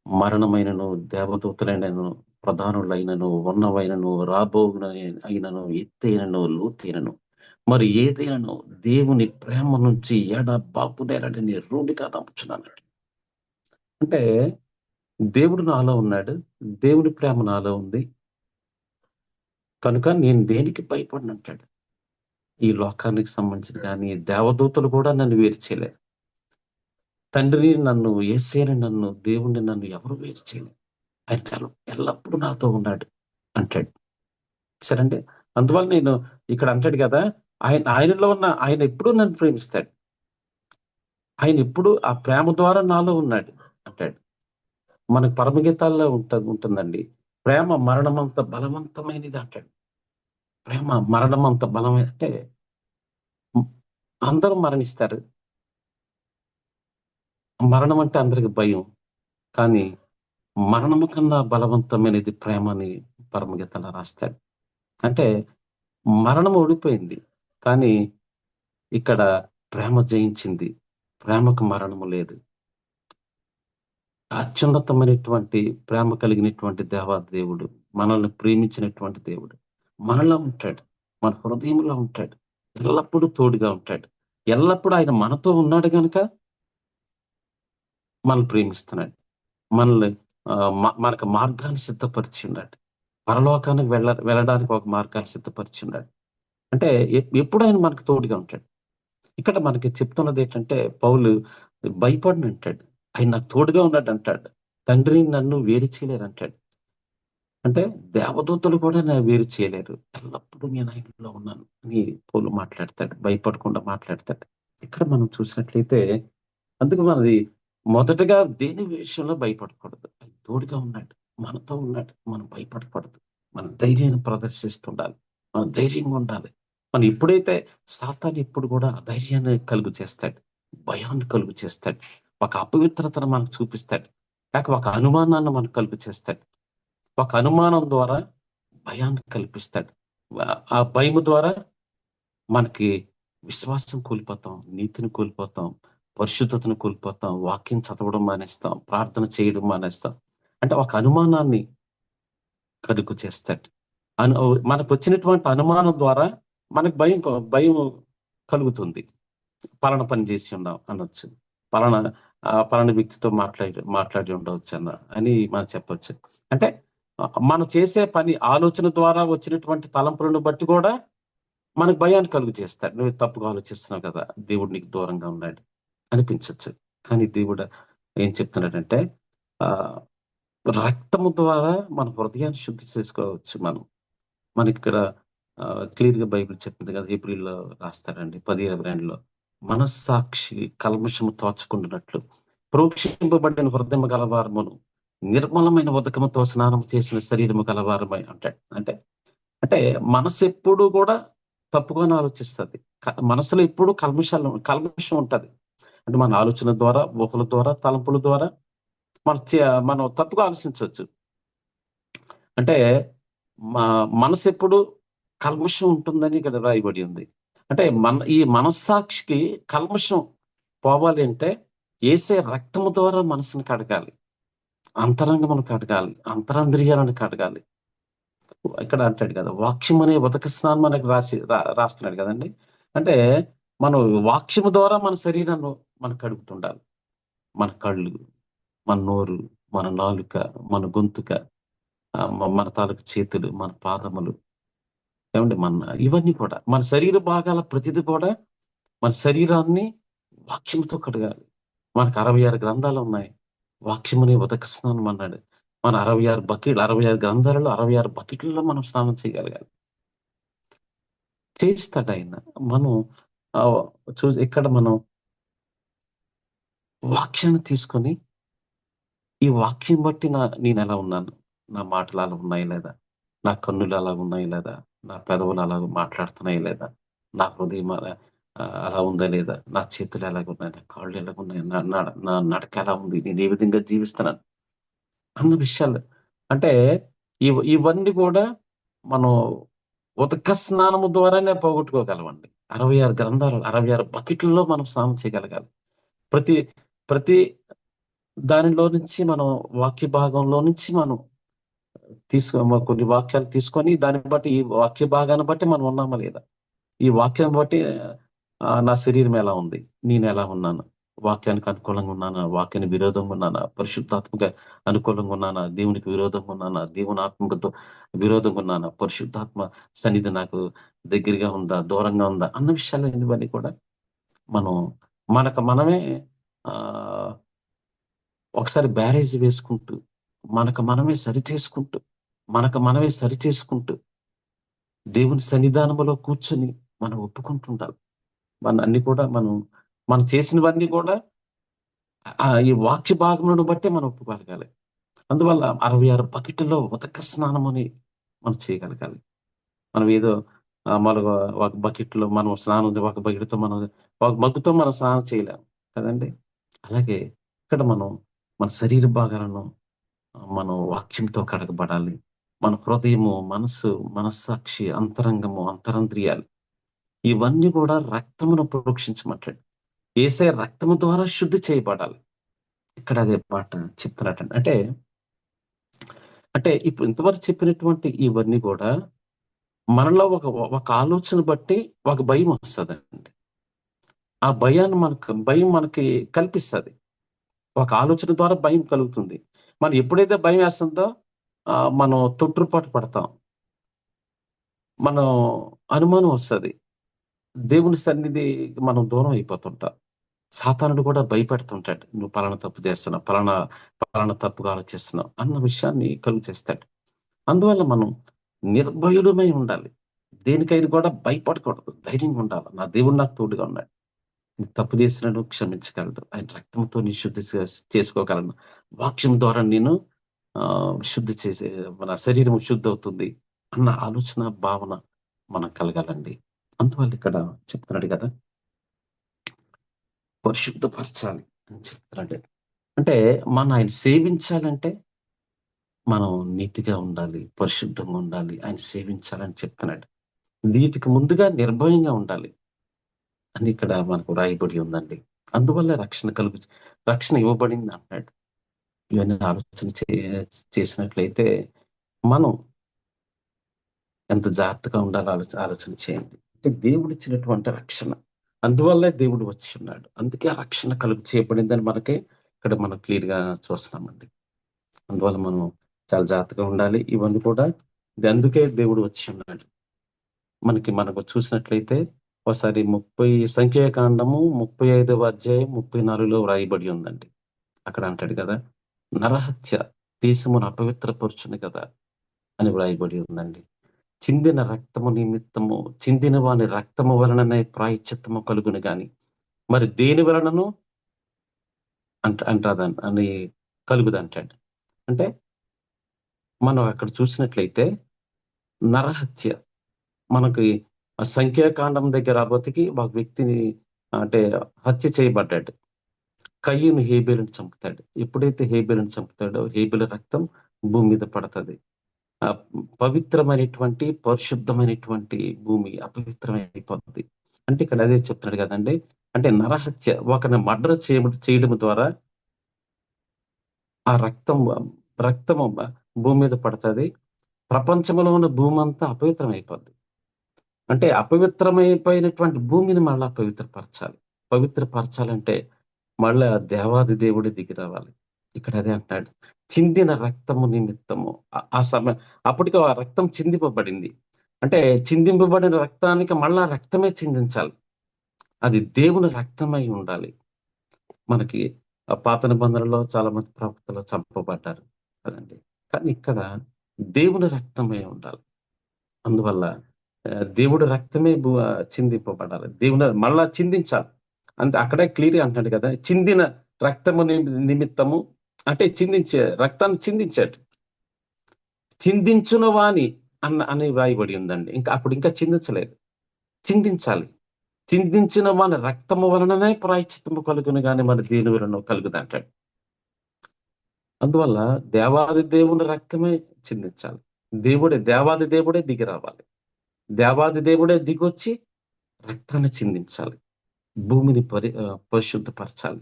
మరణమైనను, దేవదూతలైనను, ప్రధానులైనను, ఉన్నవైనను, అయినను, ఎత్తైనను, లోతైనను, మరి ఏదైనను దేవుని ప్రేమ నుంచి ఎడబాపునేరని రూఢిగా నమ్ముచున్నాను. అంటే దేవుడు నాలో ఉన్నాడు. దేవుని ప్రేమ నాలో ఉంది. కనుక నేను దేనికి భయపడనంటాడు. ఈ లోకానికి సంబంధించింది కానీ, దేవదూతలు కూడా నన్ను వేరు చేయలేరు. తండ్రిని నన్ను, యేసయ్యని నన్ను, దేవుణ్ణి నన్ను ఎవరు వేరు చేయలేరు. ఆయన ఎల్లప్పుడూ నాతో ఉన్నాడు అంటాడు. సరేండి. అందువల్ల నేను ఇక్కడ అంటాడు కదా, ఆయనలో ఉన్న ఆయన ఎప్పుడూ నన్ను ప్రేమిస్తాడు. ఆయన ఎప్పుడు ఆ ప్రేమ ద్వారా నాలో ఉన్నాడు అంటాడు. మనకు పరమగీతాల్లో ఉంటుందండి. ప్రేమ మరణమంత బలవంతమైనది అంటాడు. ప్రేమ మరణమంత బలమైన అంటే అందరూ మరణిస్తారు. మరణం అంటే అందరికి భయం. కానీ మరణము కన్నా బలవంతమైనది ప్రేమ అని పరమగీతంలో రాస్తాడు. అంటే మరణం ఓడిపోయింది. కానీ ఇక్కడ ప్రేమ జయించింది. ప్రేమకు మరణము లేదు. అత్యున్నతమైనటువంటి ప్రేమ కలిగినటువంటి దేవుడు, మనల్ని ప్రేమించినటువంటి దేవుడు మనలో ఉంటాడు. మన హృదయంలో ఉంటాడు. ఎల్లప్పుడూ తోడుగా ఉంటాడు. ఎల్లప్పుడూ ఆయన మనతో ఉన్నాడు గనుక మనల్ని ప్రేమిస్తున్నాడు. మనల్ని మనకు మార్గాన్ని సిద్ధపరిచి ఉన్నాడు. పరలోకానికి వెళ్ళడానికి ఒక మార్గాన్ని సిద్ధపరిచి ఉన్నాడు. అంటే ఎప్పుడు ఆయన మనకు తోడుగా ఉంటాడు. ఇక్కడ మనకి చెప్తున్నది ఏంటంటే పౌలు భయపడనంటాడు. ఆయన నాకు తోడుగా ఉన్నాడు అంటాడు. తండ్రి నన్ను వేరు చేయలేరు అంటాడు. అంటే దేవదూతలు కూడా వేరు చేయలేరు. ఎల్లప్పుడూ నేను ఆయనలో ఉన్నాను అని పౌలు మాట్లాడతాడు. భయపడకుండా మాట్లాడతాడు. ఇక్కడ మనం చూసినట్లయితే అందుకు మనది మొదటగా దేని విషయంలో భయపడకూడదు. ఆయన తోడుగా ఉన్నాడు. మనతో ఉన్నాడు. మనం భయపడకూడదు. మన ధైర్యాన్ని ప్రదర్శిస్తుండాలి. మనం ధైర్యంగా ఉండాలి. మనం ఎప్పుడైతే సాతాను ఎప్పుడు కూడా ధైర్యాన్ని కలుగు చేస్తాడు. భయాన్ని కలుగు చేస్తాడు. ఒక అపవిత్రతను మనకు చూపిస్తాడు. లేక ఒక అనుమానాన్ని మనకు కలుగు చేస్తాడు. ఒక అనుమానం ద్వారా భయాన్ని కల్పిస్తాడు. ఆ భయము ద్వారా మనకి విశ్వాసం కోల్పోతాం, నీతిని కోల్పోతాం, పరిశుద్ధతను కోల్పోతాం, వాక్యం చదవడం మానేస్తాం, ప్రార్థన చేయడం మానేస్తాం. అంటే ఒక అనుమానాన్ని కలుగు చేస్తాడు. మనకు వచ్చినటువంటి అనుమానం ద్వారా మనకు భయం కలుగుతుంది. పలానా పని చేసి ఉన్నాం అనొచ్చు. పలానా వ్యక్తితో మాట్లాడి ఉండవచ్చు అని మనం చెప్పొచ్చు. అంటే మనం చేసే పని ఆలోచన ద్వారా వచ్చినటువంటి తలంపులను బట్టి కూడా మనకు భయాన్ని కలుగు చేస్తాడు. నువ్వు తప్పుగా ఆలోచిస్తున్నావు కదా, దేవుడు నీకు దూరంగా ఉన్నాడు అనిపించవచ్చు. కానీ దేవుడు ఏం చెప్తున్నాడంటే రక్తము ద్వారా మన హృదయాన్ని శుద్ధి చేసుకోవచ్చు. మనకి ఇక్కడ క్లియర్ గా బైబిల్ చెప్తుంది కదా, ఏప్రిల్లో రాస్తారండి 10:22లో మనస్సాక్షి కల్మషము తోచకుండానట్లు ప్రోక్షింపబడిన హృదయము గలవారమును నిర్మలమైన ఉదకముతో స్నానం చేసిన శరీరము గలవారమై అంటాడు. అంటే అంటే మనసు ఎప్పుడు కూడా తప్పుగానే ఆలోచిస్తుంది. మనసులో ఎప్పుడు కల్మషం ఉంటది. అంటే మన ఆలోచన ద్వారా, ఊహల ద్వారా, తలంపుల ద్వారా మనం తప్పుగా ఆలోచించవచ్చు. అంటే మనసు ఎప్పుడు కల్మషం ఉంటుందని ఇక్కడ రాయబడి ఉంది. అంటే ఈ మనస్సాక్షికి కల్మషం పోవాలి అంటే యేసే రక్తము ద్వారా మనసుని కడగాలి, అంతరంగమును కడగాలి, అంతరంద్రియాలను కడగాలి. ఇక్కడ అంటాడు కదా, వాక్యం అనే ఉదక స్నానం మనకు రాస్తున్నాడు కదండి. అంటే మనం వాక్యము ద్వారా మన శరీరాన్ని మనం కడుగుతుండాలి. మన కళ్ళు, మన నోరు, మన నాలుక, మన గొంతుక, మన తాలూకు చేతులు, మన పాదములు, ఏమండి ఇవన్నీ కూడా మన శరీర భాగాల ప్రతిది కూడా మన శరీరాన్ని వాక్యంతో కడగాలి. మనకు 66 గ్రంథాలు ఉన్నాయి. వాక్యమనే ఉదక స్నానం అన్నాడు. మన 66 గ్రంథాలలో 66 బకెట్లలో మనం స్నానం చేయగలగాలి. చేస్తాడు ఆయన. మనం చూసి ఇక్కడ మనం వాక్యాన్ని తీసుకొని ఈ వాక్యం బట్టి నేను ఎలా ఉన్నాను, నా మాటలు అలా ఉన్నాయి లేదా, నా కన్నులు అలా ఉన్నాయి లేదా, నా పెదవులు అలా మాట్లాడుతున్నాయి లేదా, నా హృదయం అలా ఉందా లేదా, నా చేతులు ఎలాగున్నాయి, నా కాళ్ళు ఎలాగున్నాయి, నా నడక ఎలా ఉంది, నేను ఏ విధంగా జీవిస్తున్నాను అన్న విషయాలు. అంటే ఇవన్నీ కూడా మనం ఉదక స్నానము ద్వారానే పోగొట్టుకోగలమండి. 66 గ్రంథాలు, 66 బకెట్లలో మనం స్నానం చేయగలగాలి. ప్రతి ప్రతి దానిలో నుంచి మనం వాక్య భాగంలో నుంచి మనం కొన్ని వాక్యాలు తీసుకొని దాన్ని బట్టి ఈ వాక్య భాగాన్ని బట్టి మనం ఉన్నామా లేదా, ఈ వాక్యం బట్టి నా శరీరం ఎలా ఉంది, నేను ఎలా ఉన్నాను, వాక్యానికి అనుకూలంగా ఉన్నానా, వాక్యానికి విరోధంగా ఉన్నానా, పరిశుద్ధాత్మక అనుకూలంగా ఉన్నానా, దేవునికి విరోధంగా ఉన్నానా, దేవుని ఆత్మకతో విరోధంగా ఉన్నానా, పరిశుద్ధాత్మ సన్నిధి నాకు దగ్గరగా ఉందా, దూరంగా ఉందా అన్న విషయాలు ఇవన్నీ కూడా మనం మనమే ఒకసారి బ్యారేజ్ వేసుకుంటూ మనకు మనమే సరి చేసుకుంటూ దేవుని సన్నిధానంలో కూర్చొని మనం ఒప్పుకుంటుండాలి. అన్ని కూడా మనం చేసినవన్నీ కూడా ఈ వాక్య భాగములను బట్టే మనం ఒప్పుకోగలగాలి. అందువల్ల 66 బకెట్లలో ఉదక స్నానం అని మనం చేయగలగాలి. మనం ఏదో ఒక బకెట్లో మనం స్నానం, ఒక బకెట్తో మనం ఒక మగ్గుతో మనం స్నానం చేయలేం కదండి. అలాగే ఇక్కడ మన శరీర భాగాలను మనం వాక్యంతో కడగబడాలి. మన హృదయము, మనస్సు, మనస్సాక్షి, అంతరంగము, అంతరంద్రియాలు ఇవన్నీ కూడా రక్తమును ప్రోక్షించమంటాడు. యేసయ్య రక్తము ద్వారా శుద్ధి చేయబడాలి. ఇక్కడ అదే మాట చెప్తున్నట్టండి. అంటే ఇప్పుడు ఇంతవరకు చెప్పినటువంటి ఇవన్నీ కూడా మనలో ఒక ఆలోచన బట్టి ఒక భయం వస్తుందండి. ఆ భయం మనకి కల్పిస్తుంది. ఒక ఆలోచన ద్వారా భయం కలుగుతుంది. మనం ఎప్పుడైతే భయం వేస్తుందో మనం తొట్టుపాటు పడతాం. మనం అనుమానం వస్తుంది. దేవుని సన్నిధికి మనం దూరం అయిపోతుంటాం. సాతానుడు కూడా భయపెడుతుంటాడు. నువ్వు పలానా తప్పు చేస్తున్నావు, పలానా తప్పుగా ఆలోచిస్తున్నావు అన్న విషయాన్ని కలుగు చేస్తాడు. అందువల్ల మనం నిర్భయులమై ఉండాలి. దేనికైనా కూడా భయపడకూడదు, ధైర్యంగా ఉండాలి. నా దేవుడు నాకు తోడుగా ఉన్నాడు. తప్పు చేసినను క్షమించగలడు. ఆయన రక్తంతో నీ శుద్ధి చేసుకోగలను. వాక్యం ద్వారా నేను శుద్ధి చేసే మన శరీరం శుద్ధి అవుతుంది అన్న ఆలోచన, భావన మనం కలగాలండి. అందువల్ల ఇక్కడ చెప్తున్నాడు కదా, పరిశుద్ధపరచాలి అని చెప్తున్నాడు. అంటే ఆయన సేవించాలంటే మనం నీతిగా ఉండాలి, పరిశుద్ధంగా ఉండాలి, ఆయన సేవించాలని చెప్తున్నాడు. వీటికి ముందుగా నిర్భయంగా ఉండాలి అని ఇక్కడ మనకు రాయబడి ఉందండి. అందువల్ల రక్షణ ఇవ్వబడింది అన్నాడు. ఇవన్నీ ఆలోచన చేసినట్లయితే మనం ఎంత జాగ్రత్తగా ఉండాలో ఆలోచన చేయండి. అంటే దేవుడు ఇచ్చినటువంటి రక్షణ, అందువల్లే దేవుడు వచ్చి ఉన్నాడు. అందుకే ఆ రక్షణ చేయబడిందని ఇక్కడ మనం క్లియర్ గా చూస్తున్నామండి. అందువల్ల మనం చాలా జాగ్రత్తగా ఉండాలి. ఇవన్నీ కూడా అందుకే దేవుడు వచ్చి ఉన్నాడు. మనకు చూసినట్లయితే ఒకసారి సంఖ్యాకాండము 35వ అధ్యాయం 34లో వ్రాయబడి ఉందండి. అక్కడ అంటాడు కదా, నరహత్య దేశమును అపవిత్రపరుచును కదా అని వ్రాయబడి ఉందండి. చిందిన రక్తము నిమిత్తము చిందిన వాని రక్తము వలననే ప్రాయశ్చిత్తము కలుగును గాని మరి దేని వలనను అంటాదని అని కలుగుదంటాడు. అంటే మనం అక్కడ చూసినట్లయితే నరహత్య మనకి సంఖ్యాకాండం దగ్గర బతికి ఒక వ్యక్తిని అంటే హత్య చేయబడ్డాడు. కయ్యూను హేబేలుని చంపుతాడు. ఎప్పుడైతే హేబేలుని చంపుతాడో హేబెలు రక్తం భూమి మీద పడతది. పవిత్రమైనటువంటి పరిశుద్ధమైనటువంటి భూమి అపవిత్రమైపోతుంది. అంటే ఇక్కడ అదే చెప్తున్నాడు కదండి. అంటే నరహత్య ఒకరిని మర్డర్ చేయడం ద్వారా ఆ రక్తము భూమి మీద పడతది. ప్రపంచంలో ఉన్న భూమి అంతా అపవిత్రమైపోద్ది. అంటే అపవిత్రమైపోయినటువంటి భూమిని మళ్ళా పవిత్రపరచాలి. పవిత్రపరచాలంటే మళ్ళా దేవాది దేవుడే దిగి రావాలి. ఇక్కడ అదే అంటాడు. చిందిన రక్తము నిమిత్తము ఆ సమయం అప్పటికి ఆ రక్తం చిందింపబడింది. అంటే చిందింపబడిన రక్తానికి మళ్ళా రక్తమే చిందించాలి. అది దేవుని రక్తమై ఉండాలి. మనకి పాత నిబంధనలో చాలా మంది ప్రవక్తలు చంపబడ్డారు కదండి. కానీ ఇక్కడ దేవుని రక్తమై ఉండాలి. అందువల్ల దేవుడి రక్తమే చిందింపబడాలి. దేవుని మళ్ళా చిందించాలి. అంతే అక్కడే క్లియర్‌గా అంటున్నాడు కదా! చిందిన రక్తము నిమిత్తము అంటే రక్తాన్ని చిందించాడు. చిందించున వాని అని వ్రాయబడి ఉందండి. ఇంకా చిందించలేదు. చిందించాలి. చిందించిన వాని రక్తము వలననే ప్రాయశ్చిత్తము కలుగును గాని మన దేని వలన కలుగుదంటాడు. అందువల్ల దేవాది దేవుని రక్తమే చిందించాలి. దేవాది దేవుడే దిగి రావాలి. దేవాది దేవుడే దిగొచ్చి రక్తాన్ని చిందించాలి. భూమిని పరిశుద్ధపరచాలి.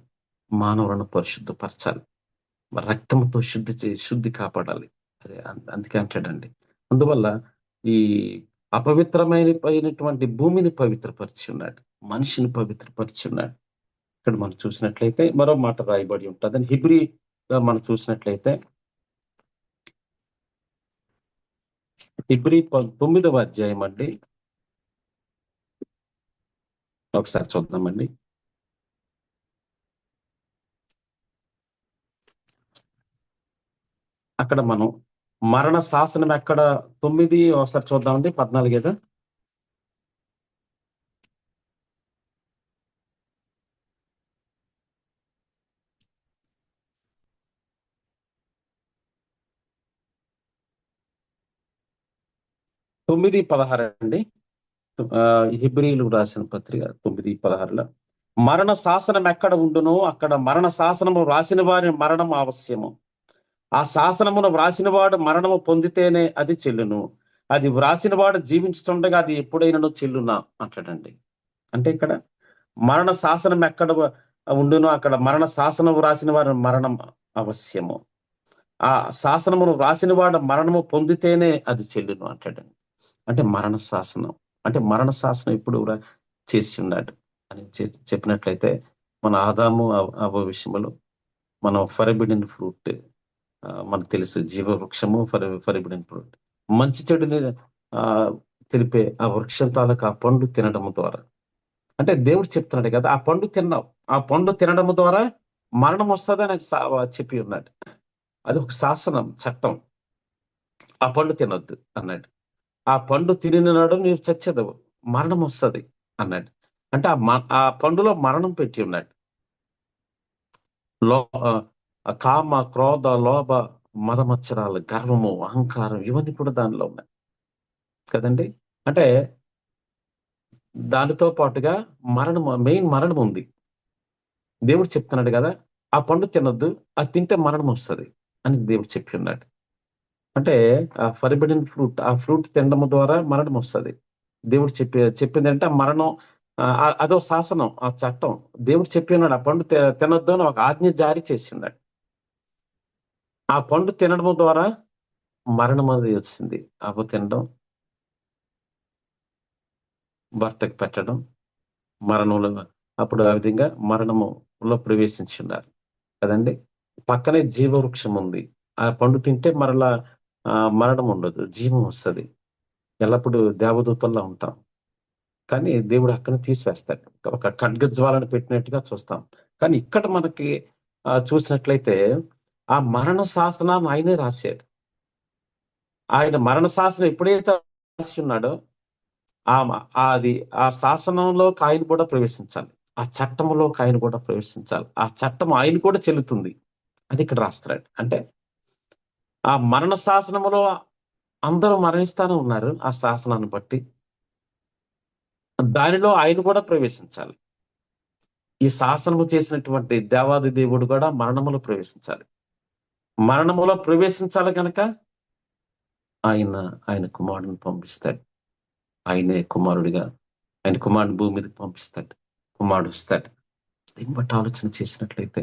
మానవులను పరిశుద్ధపరచాలి. రక్తంతో శుద్ధి కాపాడాలి. అదే అందుకే అంటాడండి. అందువల్ల ఈ అపవిత్రమైనటువంటి భూమిని పవిత్రపరిచి ఉన్నాడు. మనిషిని పవిత్రపరిచి ఉన్నాడు. ఇక్కడ మనం చూసినట్లయితే మరో మాట రాయబడి ఉంటుంది. హిబ్రీగా మనం చూసినట్లయితే హిబ్రీ 9వ అధ్యాయం అండి. ఒకసారి చూద్దామండి. అక్కడ మనం మరణ శాసనం ఎక్కడ 9 ఒకసారి చూద్దామండి. 14 ఏదో. తొమ్మిది 16 అండి. హిబ్రీలు రాసిన పత్రిక 9:16లో మరణ శాసనం ఎక్కడ ఉండునో అక్కడ మరణ శాసనము వ్రాసిన వారి మరణం ఆవశ్యము. ఆ శాసనమును వ్రాసిన వాడు మరణము పొందితేనే అది చెల్లును. అది వ్రాసిన వాడు జీవించుతుండగా అది ఎప్పుడైనా చెల్లునా అంటాడండి. అంటే ఇక్కడ మరణ శాసనం ఎక్కడ ఉండునో అక్కడ మరణ శాసనం వ్రాసిన వారి మరణం అవశ్యము. ఆ శాసనమును వ్రాసిన వాడు మరణము పొందితేనే అది చెల్లును అంటాడండి. అంటే మరణ శాసనం అంటే మరణ శాసనం ఇప్పుడు చేసి ఉన్నాడు అని చెప్పినట్లయితే మన ఆదాము అవ విషయంలో మనం ఫర్బిడెన్ ఫ్రూట్ మనకు తెలుసు. జీవవృక్షము ఫర్బిడెన్ ఫ్రూట్ మంచి చెడుని తెలిపే ఆ వృక్షం తాలూకు ఆ పండు తినడం ద్వారా అంటే దేవుడు చెప్తున్నాడు కదా, ఆ పండు తిన్నావు, ఆ పండు తినడం ద్వారా మరణం వస్తుందని చెప్పి ఉన్నాడు. అది ఒక శాసనం, చట్టం. ఆ పండు తినొద్దు అన్నాడు. ఆ పండు తినినాడు నీవు చచ్చేదవు, మరణం వస్తుంది అన్నాడు. అంటే ఆ పండులో మరణం పెట్టి ఉన్నాడు. కామ, క్రోధ, లోభ, మదమచ్చరాలు, గర్వము, అహంకారం ఇవన్నీ కూడా దానిలో ఉన్నాయి కదండి. అంటే దానితో పాటుగా మెయిన్ మరణం ఉంది. దేవుడు చెప్తున్నాడు కదా, ఆ పండు తినొద్దు, అది తింటే మరణం వస్తుంది అని దేవుడు చెప్పి ఉన్నాడు. అంటే ఆ ఫర్బిడెన్ ఫ్రూట్, ఆ ఫ్రూట్ తినడం ద్వారా మరణం వస్తుంది. దేవుడు చెప్పింది అంటే మరణం అదో శాసనం, ఆ చట్టం. దేవుడు చెప్పి ఉన్నాడు ఆ పండు తినొద్దు అని ఒక ఆజ్ఞ జారీ చేసి ఉన్నాడు. ఆ పండు తినడం ద్వారా మరణం అనేది వచ్చింది. అప్పు తినడం, భర్తకు పెట్టడం, మరణంలో అప్పుడు ఆ విధంగా మరణములో ప్రవేశించి ఉన్నారు కదండి. పక్కనే జీవవృక్షం ఉంది. ఆ పండు తింటే మరలా మరణం ఉండదు, జీవం వస్తుంది. ఎల్లప్పుడూ దేవదూతల్లో ఉంటాం. కానీ దేవుడు అక్కడ తీసివేస్తాడు. ఒక ఖడ్గజ్వాలను పెట్టినట్టుగా చూస్తాం. కానీ ఇక్కడ మనకి చూసినట్లయితే ఆ మరణ శాసనాన్ని ఆయనే రాశాడు. ఆయన మరణ శాసనం ఎప్పుడైతే రాసి ఉన్నాడో అది ఆ శాసనంలో ఆయన కూడా ప్రవేశించాలి. ఆ చట్టములోకి ఆయన కూడా ప్రవేశించాలి. ఆ చట్టం ఆయన కూడా చెల్లుతుంది అని ఇక్కడ రాస్తున్నాడు. అంటే ఆ మరణ శాసనములో అందరూ మరణిస్తానే ఉన్నారు ఆ శాసనాన్ని బట్టి. దానిలో ఆయన కూడా ప్రవేశించాలి. ఈ శాసనము చేసినటువంటి దేవాది దేవుడు కూడా మరణములో ప్రవేశించాలి. మరణములో ప్రవేశించాలి గనక ఆయన కుమారుడిని పంపిస్తాడు. ఆయనే కుమారుడిగా ఆయన కుమారుని భూమి మీదకి పంపిస్తాడు. కుమారుడు వస్తాడు. దీన్ని బట్టి ఆలోచన చేసినట్లయితే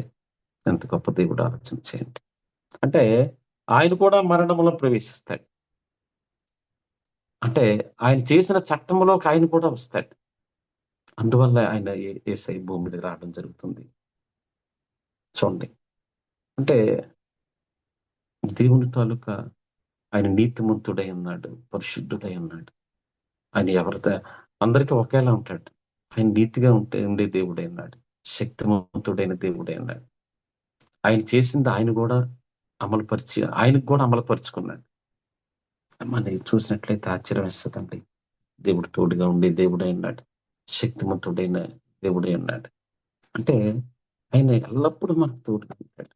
ఎంత గొప్ప దేవుడు ఆలోచన చేయండి. అంటే ఆయన కూడా మరణములో ప్రవేశిస్తాడు. అంటే ఆయన చేసిన చట్టములోకి ఆయన కూడా వస్తాడు. అందువల్ల ఆయన యేసయ్య భూమి మీదకి రావడం జరుగుతుంది. చూడండి. అంటే దేవుని తాలూకా ఆయన నీతిమంతుడై ఉన్నాడు, పరిశుద్ధుడై ఉన్నాడు. ఆయన ఎవరితో అందరికీ ఒకేలా ఉంటాడు. ఆయన నీతిగా ఉండే దేవుడై ఉన్నాడు, శక్తివంతుడైన దేవుడై ఉన్నాడు. ఆయన చేసింది ఆయన కూడా ఆయనకు కూడా అమలుపరుచుకున్నాడు. మనం చూసినట్లయితే ఆశ్చర్యం వేస్తుందండి. దేవుడు తోడుగా ఉండే దేవుడై ఉన్నాడు, శక్తిమంతుడైన దేవుడై ఉన్నాడు. అంటే ఆయన ఎల్లప్పుడూ మనకు తోడుగా ఉంటాడు.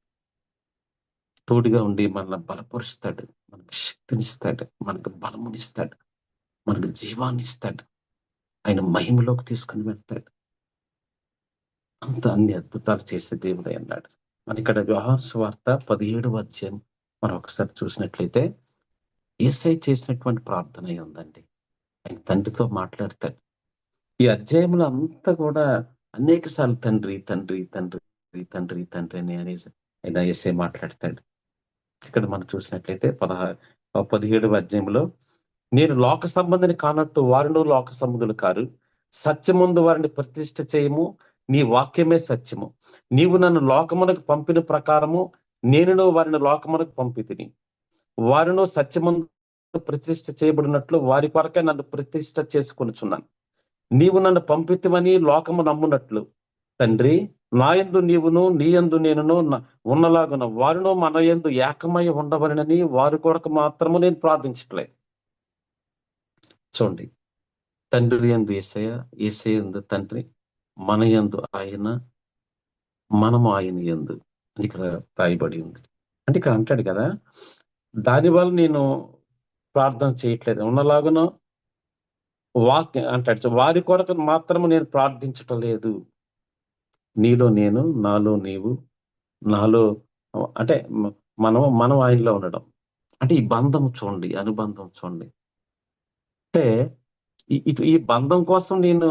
తోడుగా ఉండి మనల్ని బలపరుస్తాడు, మనకు శక్తినిస్తాడు, మనకు బలమునిస్తాడు, మనకు జీవాన్ని ఇస్తాడు. ఆయన మహిమలోకి తీసుకుని వెళ్తాడు. అన్ని అద్భుతాలు చేసే దేవుడై అన్నాడు. మన ఇక్కడ యోహాను సువార్త 17వ అధ్యాయం మనం ఒకసారి చూసినట్లయితే యేసయ్య చేసినటువంటి ప్రార్థన అయి ఉందండి. ఆయన తండ్రితో మాట్లాడతాడు. ఈ అధ్యాయంలో అంతా కూడా అనేక సార్లు తండ్రి తండ్రి తండ్రి తండ్రి తండ్రి అని అనేసి ఆయన యేసయ్య మాట్లాడతాడు. ఇక్కడ మనం చూసినట్లయితే 17వ అధ్యాయంలో నేను లోక సంబంధిని కానట్టు వారిలో లోక సంబంధులు కారు, సత్యముందు వారిని ప్రతిష్ఠ చేయము, నీ వాక్యమే సత్యము. నీవు నన్ను లోకమునకు పంపిన ప్రకారము నేను వారిని లోకమునకు పంపితిని. వారిను సత్యముందు ప్రతిష్ఠ చేయబడినట్లు వారి కొరకే నన్ను ప్రతిష్ఠ చేసుకొనుచున్నాను. నీవు నన్ను పంపితివని లోకము నమ్మునట్లు తండ్రి నా యందు నీవును నీ యందు నేనును ఉన్నలాగున వారిను మన యందు ఏకమై ఉండవలనని వారి కొరకు మాత్రము నేను ప్రార్థించట్లేదు. చూడండి, తండ్రి యందు యేసయ్య, యేసయ్య యందు తండ్రి, మన యందు ఆయన, మనము ఆయన యందు ఇక్కడ రాయబడి ఉంది. అంటే ఇక్కడ అంటాడు కదా, దానివల్ల నేను ప్రార్థన చేయట్లేదు, ఉన్నలాగున వాక్యం అంటాడు వారి కొరకు మాత్రము నేను ప్రార్థించటం లేదు. నీలో నేను, నాలో నీవు, నాలో అంటే మనం ఆయనలో ఉండడం. అంటే ఈ బంధం చూడండి, అనుబంధం చూడండి. అంటే ఈ బంధం కోసం నేను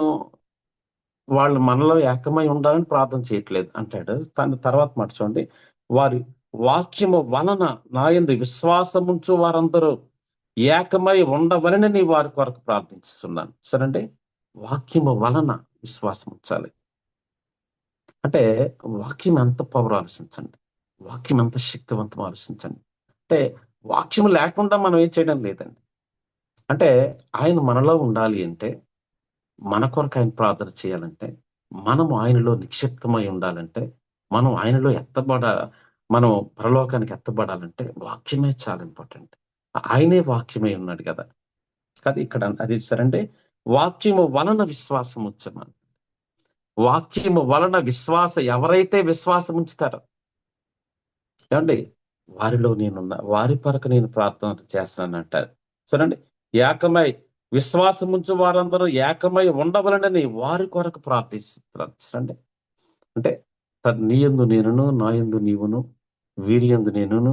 వాళ్ళు మనలో ఏకమై ఉండాలని ప్రార్థన చేయట్లేదు అంటాడు. తన తర్వాత మాట చూడండి, వారి వాక్యము వలన నా యందు విశ్వాసముంచు వారందరూ ఏకమై ఉండవలనని వారి కొరకు ప్రార్థిస్తున్నాను. సరేండి, వాక్యము వలన విశ్వాసం ఉంచాలి. అంటే వాక్యం ఎంత పవర్ ఆలోచించండి, వాక్యం ఎంత శక్తివంతం ఆలోచించండి. అంటే వాక్యం లేకుండా మనం ఏం చేయడం లేదండి. అంటే ఆయన మనలో ఉండాలి అంటే, మన కొరకు ఆయన ప్రార్థన చేయాలంటే, మనము ఆయనలో నిక్షిప్తమై ఉండాలంటే, మనం ఆయనలో మనం పరలోకానికి ఎత్తబడాలంటే వాక్యమే చాలా ఇంపార్టెంట్. ఆయనే వాక్యమై ఉన్నాడు కదా. కాదు ఇక్కడ అది సరంటే వాక్యము వలన విశ్వాసం ఉంచమని. వాక్యము వలన ఎవరైతే విశ్వాసం ఉంచుతారో ఏమండి, వారిలో నేనున్నా, వారి కొరకు నేను ప్రార్థన చేస్తానని అంటారు. చూడండి, ఏకమై విశ్వాసం ఉంచు వారందరూ ఏకమై ఉండవలనని వారి కొరకు ప్రార్థిస్తున్నారు. చూడండి, అంటే నీ యందు నేనును, నా యందు నీవును, వీరి యందు నేనును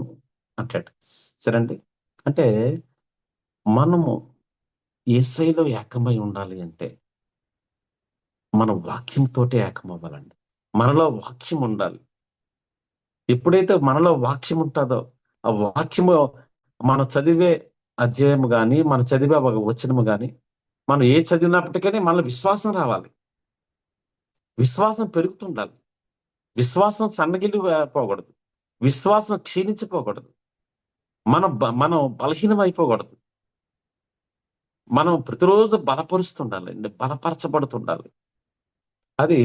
అంటాడు. చూడండి, అంటే మనము యేసయ్యలో ఏకమై ఉండాలి అంటే మన వాక్యంతోటే ఏకమవ్వాలండి. మనలో వాక్యం ఉండాలి. ఎప్పుడైతే మనలో వాక్యం ఉంటుందో, ఆ వాక్యము మనం చదివే అధ్యాయము కానీ, మనం చదివే వచనము కానీ, మనం ఏ చదివినప్పటికీ మనలో విశ్వాసం రావాలి, విశ్వాసం పెరుగుతుండాలి, విశ్వాసం సన్నగిల్లిపోకూడదు, విశ్వాసం క్షీణించిపోకూడదు, మనం బలహీనం అయిపోకూడదు. మనం ప్రతిరోజు బలపరుస్తుండాలండి, బలపరచబడుతుండాలి. అది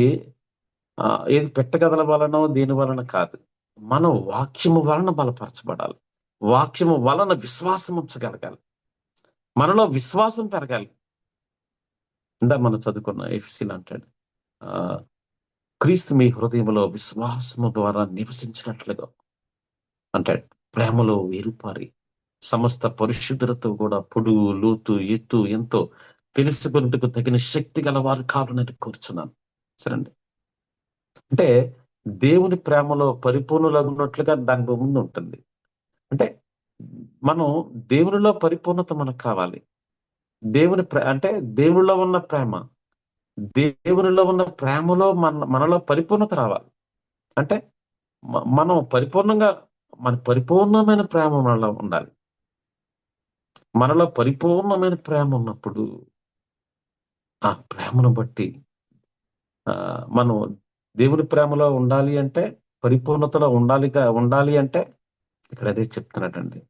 ఏది పెట్టగదల వలన దేని వలన కాదు, మన వాక్యము వలన బలపరచబడాలి, వాక్యము వలన విశ్వాసం ఉంచగలగాలి, మనలో విశ్వాసం పెరగాలి. ఇందా మనం చదువుకున్న ఎఫ్సీలు అంటాడు, క్రీస్తు మీ హృదయంలో విశ్వాసము ద్వారా నివసించినట్లుగా అంటాడు. ప్రేమలో వేరుపారి సమస్త పరిశుద్ధులతో కూడా పొడుగు లోతు ఎత్తు ఎంతో తెలుసుకొనుటకు తగిన శక్తి గల వారు కావాలని కోరుచున్నాను. సరేండి. అంటే దేవుని ప్రేమలో పరిపూర్ణులగున్నట్లుగా దాని ముందు ఉంటుంది. అంటే మనం దేవునిలో పరిపూర్ణత మనకు కావాలి. దేవుని అంటే దేవునిలో ఉన్న ప్రేమ, దేవునిలో ఉన్న ప్రేమలో మనలో పరిపూర్ణత రావాలి. అంటే మనం పరిపూర్ణంగా మన పరిపూర్ణమైన ప్రేమ మనలో ఉండాలి. మనలో పరిపూర్ణమైన ప్రేమ ఉన్నప్పుడు ఆ ప్రేమను బట్టి మనం దేవుని ప్రేమలో ఉండాలి అంటే, పరిపూర్ణతలో ఉండాలి అంటే ఇక్కడ అదే చెప్తున్నాడండి.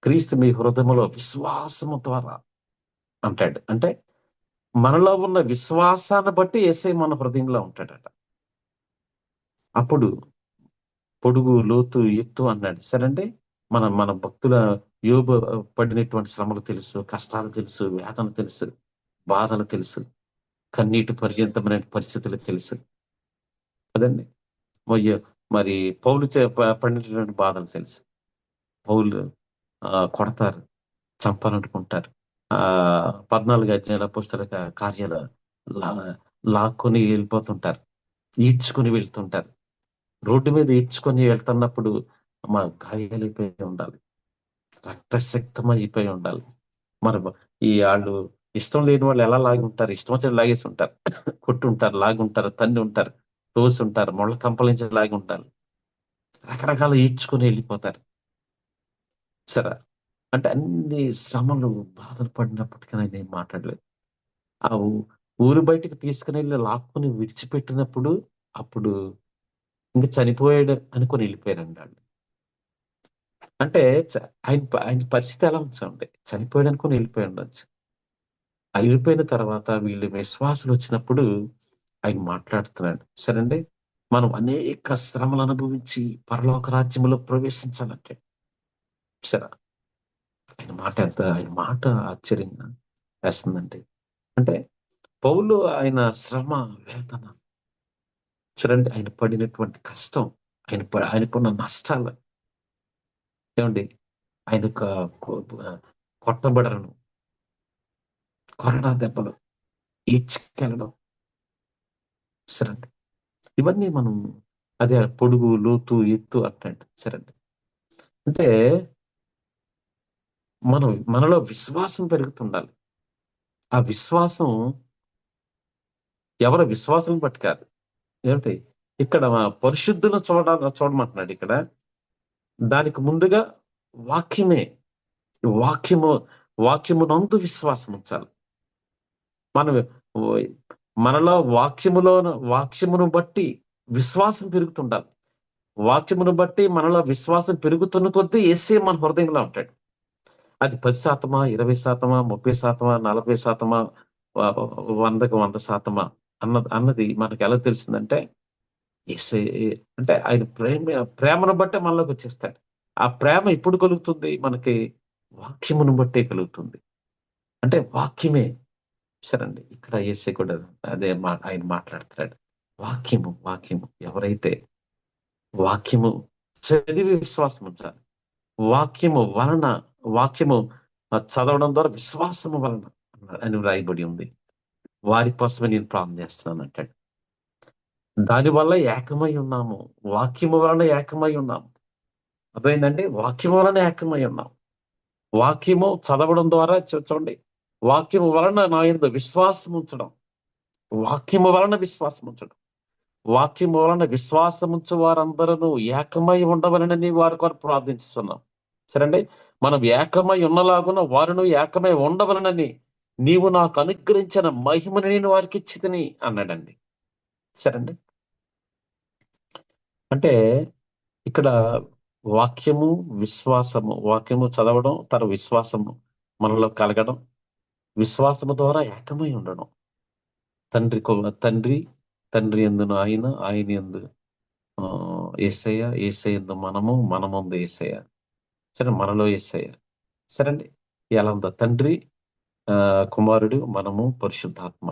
క్రీస్తు మీ హృదయములో విశ్వాసము ద్వారా అంటాడు. అంటే మనలో ఉన్న విశ్వాసాన్ని బట్టి యేసయ్య మన హృదయంలో ఉంటాడట. అప్పుడు పొడుగు, లోతు, ఎత్తు అన్నాడు. సరేండి. మన మన భక్తుల యోబు పడినటువంటి శ్రమలు తెలుసు, కష్టాలు తెలుసు, వేదన తెలుసు, బాధలు తెలుసు, కన్నీటి పర్యంతమైన పరిస్థితులు తెలుసు కదండి. మరి పౌలు పడినటువంటి బాధలు తెలుసు. పౌలు కొడతారు, చంపాలనుకుంటారు. 14 అధ్యాయాల పుస్తక కార్యాలు లాక్కొని వెళ్ళిపోతుంటారు, ఈడ్చుకొని వెళ్తుంటారు. రోడ్డు మీద ఈడ్చుకొని వెళ్తున్నప్పుడు మా గాయాలైపోయి ఉండాలి, రక్తశక్తమైపోయి ఉండాలి. మరి ఈ వాళ్ళు ఇష్టం లేని వాళ్ళు ఎలా లాగి ఉంటారు? ఇష్టం వచ్చిన లాగేసి ఉంటారు, కొట్టుంటారు, లాగుంటారు, తన్ని ఉంటారు, తోసి ఉంటారు, ముళ్ళ కంపలించి లాగి ఉంటారు, రకరకాల ఈడ్చుకొని వెళ్ళిపోతారు. సరే. అంటే అన్ని శ్రమలు, బాధలు పడినప్పటికీ ఆయన ఏం మాట్లాడలేదు. ఆ ఊరు బయటకు తీసుకుని వెళ్ళి లాక్కుని విడిచిపెట్టినప్పుడు అప్పుడు ఇంక చనిపోయాడు అనుకుని వెళ్ళిపోయారండి వాళ్ళు. అంటే ఆయన పరిస్థితి ఎలా ఉంచండి, చనిపోయాడు అనుకుని వెళ్ళిపోయి ఉండొచ్చు. వెళ్ళిపోయిన తర్వాత వీళ్ళు విశ్వాసులు వచ్చినప్పుడు ఆయన మాట్లాడుతున్నాడు. సరేండి. మనం అనేక శ్రమలు అనుభవించి పరలోక రాజ్యంలో ప్రవేశించాలంటే సరే, ఆయన మాట ఆశ్చర్యంగా వేస్తుందండి. అంటే పౌలు ఆయన శ్రమ, వేదన చూడండి, ఆయన పడినటువంటి కష్టం, ఆయనకున్న నష్టాలు ఏమండి, ఆయన కొట్టబడలను, కొరడా దెబ్బలు, ఈడ్చుకెళ్ళడం సరేండి. ఇవన్నీ మనం అదే పొడుగు, లోతు, ఎత్తు అంటాడు. సరేండి. అంటే మనలో విశ్వాసం పెరుగుతుండాలి. ఆ విశ్వాసం ఎవరి విశ్వాసం బట్టి కాదు. ఏమిటి ఇక్కడ పరిశుద్ధులను చూడమంటున్నాడు ఇక్కడ. దానికి ముందుగా వాక్యమే, వాక్యమునందు విశ్వాసం ఉంచాలి. మనం మనలో వాక్యమును బట్టి విశ్వాసం పెరుగుతుండాలి. వాక్యమును బట్టి మనలో విశ్వాసం పెరుగుతున్న కొద్దీ యేసే మన హృదయంలో ఉంటాడు. అది 10% 20% 30% 40% 100కి 100% అన్నది మనకి ఎలా తెలుస్తుందంటే అంటే ఆయన ప్రేమను బట్టే మనలోకి వచ్చేస్తాడు. ఆ ప్రేమ ఎప్పుడు కలుగుతుంది మనకి? వాక్యమును బట్టే కలుగుతుంది. అంటే వాక్యమే సరండి. ఇక్కడ యేసయ్య కూడా అదే ఆయన మాట్లాడుతున్నాడు. వాక్యము ఎవరైతే వాక్యము చదివి విశ్వాసం ఉంచాలి. వాక్యము చదవడం ద్వారా విశ్వాసము వలన అని వ్రాయబడి ఉంది. వారి కోసమే నేను ప్రార్థన చేస్తున్నాను అంటాడు. దానివల్ల ఏకమై ఉన్నాము. వాక్యము వలన ఏకమై ఉన్నాము. అర్థమైందండి? వాక్యము వలన ఏకమై ఉన్నాం. వాక్యము చదవడం ద్వారా చూడండి, వాక్యము వలన నా యందు విశ్వాసం ఉంచడం, వాక్యము వలన విశ్వాసం ఉంచడం, వాక్యము వలన విశ్వాసముంచు వారందరూ ఏకమై ఉండవలనని వారి కొరకు ప్రార్థించుతున్నాం. సరేండి. మనం ఏకమై ఉన్నలాగున వారును ఏకమై ఉండవలనని నీవు నాకు అనుగ్రహించిన మహిమని నేను వారికి ఇచ్చితిని అన్నాడండి. సరేండి. అంటే ఇక్కడ వాక్యము చదవడం, తన విశ్వాసము మనలో కలగడం, విశ్వాసము ద్వారా ఏకమై ఉండడం. తండ్రి యందును ఆయన యందు యేసయ్య, యేసయ్య యందు మనమందు యేసయ్య. సరే, మనలో యేసయ్య. సరే అండి. ఎలా ఉందో తండ్రి, కుమారుడు, మనము, పరిశుద్ధాత్మ.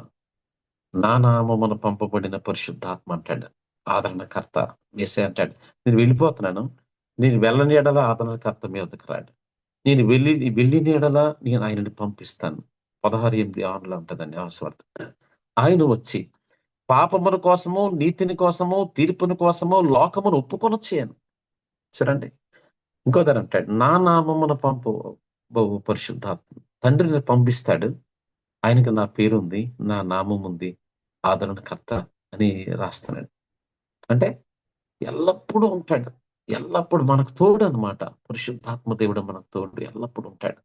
నా నామమున పంపబడిన పరిశుద్ధాత్మ అంటాడు. ఆదరణకర్త యేసయ్య అంటాడు. నేను వెళ్ళిపోతున్నాను. నేను వెళ్ళని యెడల ఆదరణకర్త మీ వద్దకు రాడు. నేను వెళ్ళిన యెడల నేను ఆయనని పంపిస్తాను. 16:8 ఉంటదండి ఆ సువార్త. ఆయన వచ్చి పాపముల కోసము, నీతిని కోసము, తీర్పుని కోసము లోకమును ఒప్పుకొనొచ్చేయను. చూడండి. ఇంకోసారి అంటాడు, నా నామమున పంపు పరిశుద్ధాత్మ. తండ్రిని పంపిస్తాడు. ఆయనకి నా పేరుంది, నా నామం ఉంది, ఆదరణకర్త అని రాస్తున్నాడు. అంటే ఎల్లప్పుడూ ఉంటాడు. ఎల్లప్పుడు మనకు తోడు అన్నమాట. పరిశుద్ధాత్మ దేవుడు మనకు తోడు ఎల్లప్పుడు ఉంటాడు.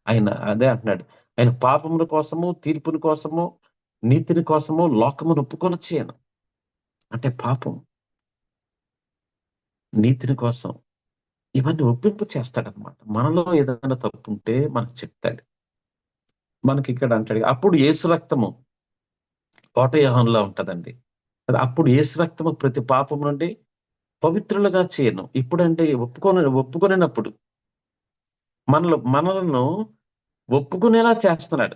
ఆయన అదే అంటున్నాడు. ఆయన పాపముల కోసము, తీర్పుని కోసము, నీతిని కోసము లోకమును ఒప్పుకొనొచ్చేయను. అంటే పాపం, నీతిని కోసం ఇవన్నీ ఒప్పింపు చేస్తాడన్నమాట. మనలో ఏదైనా తప్పుంటే మనకు చెప్తాడు. మనకిక్కడ అంటాడు, అప్పుడు యేసు రక్తము 1 యోహానులో ఉంటదండి. అప్పుడు యేసు రక్తము ప్రతి పాపం నుండి పవిత్రులుగా చేయను. ఇప్పుడంటే ఒప్పుకొనినప్పుడు మనలను ఒప్పుకునేలా చేస్తున్నాడు.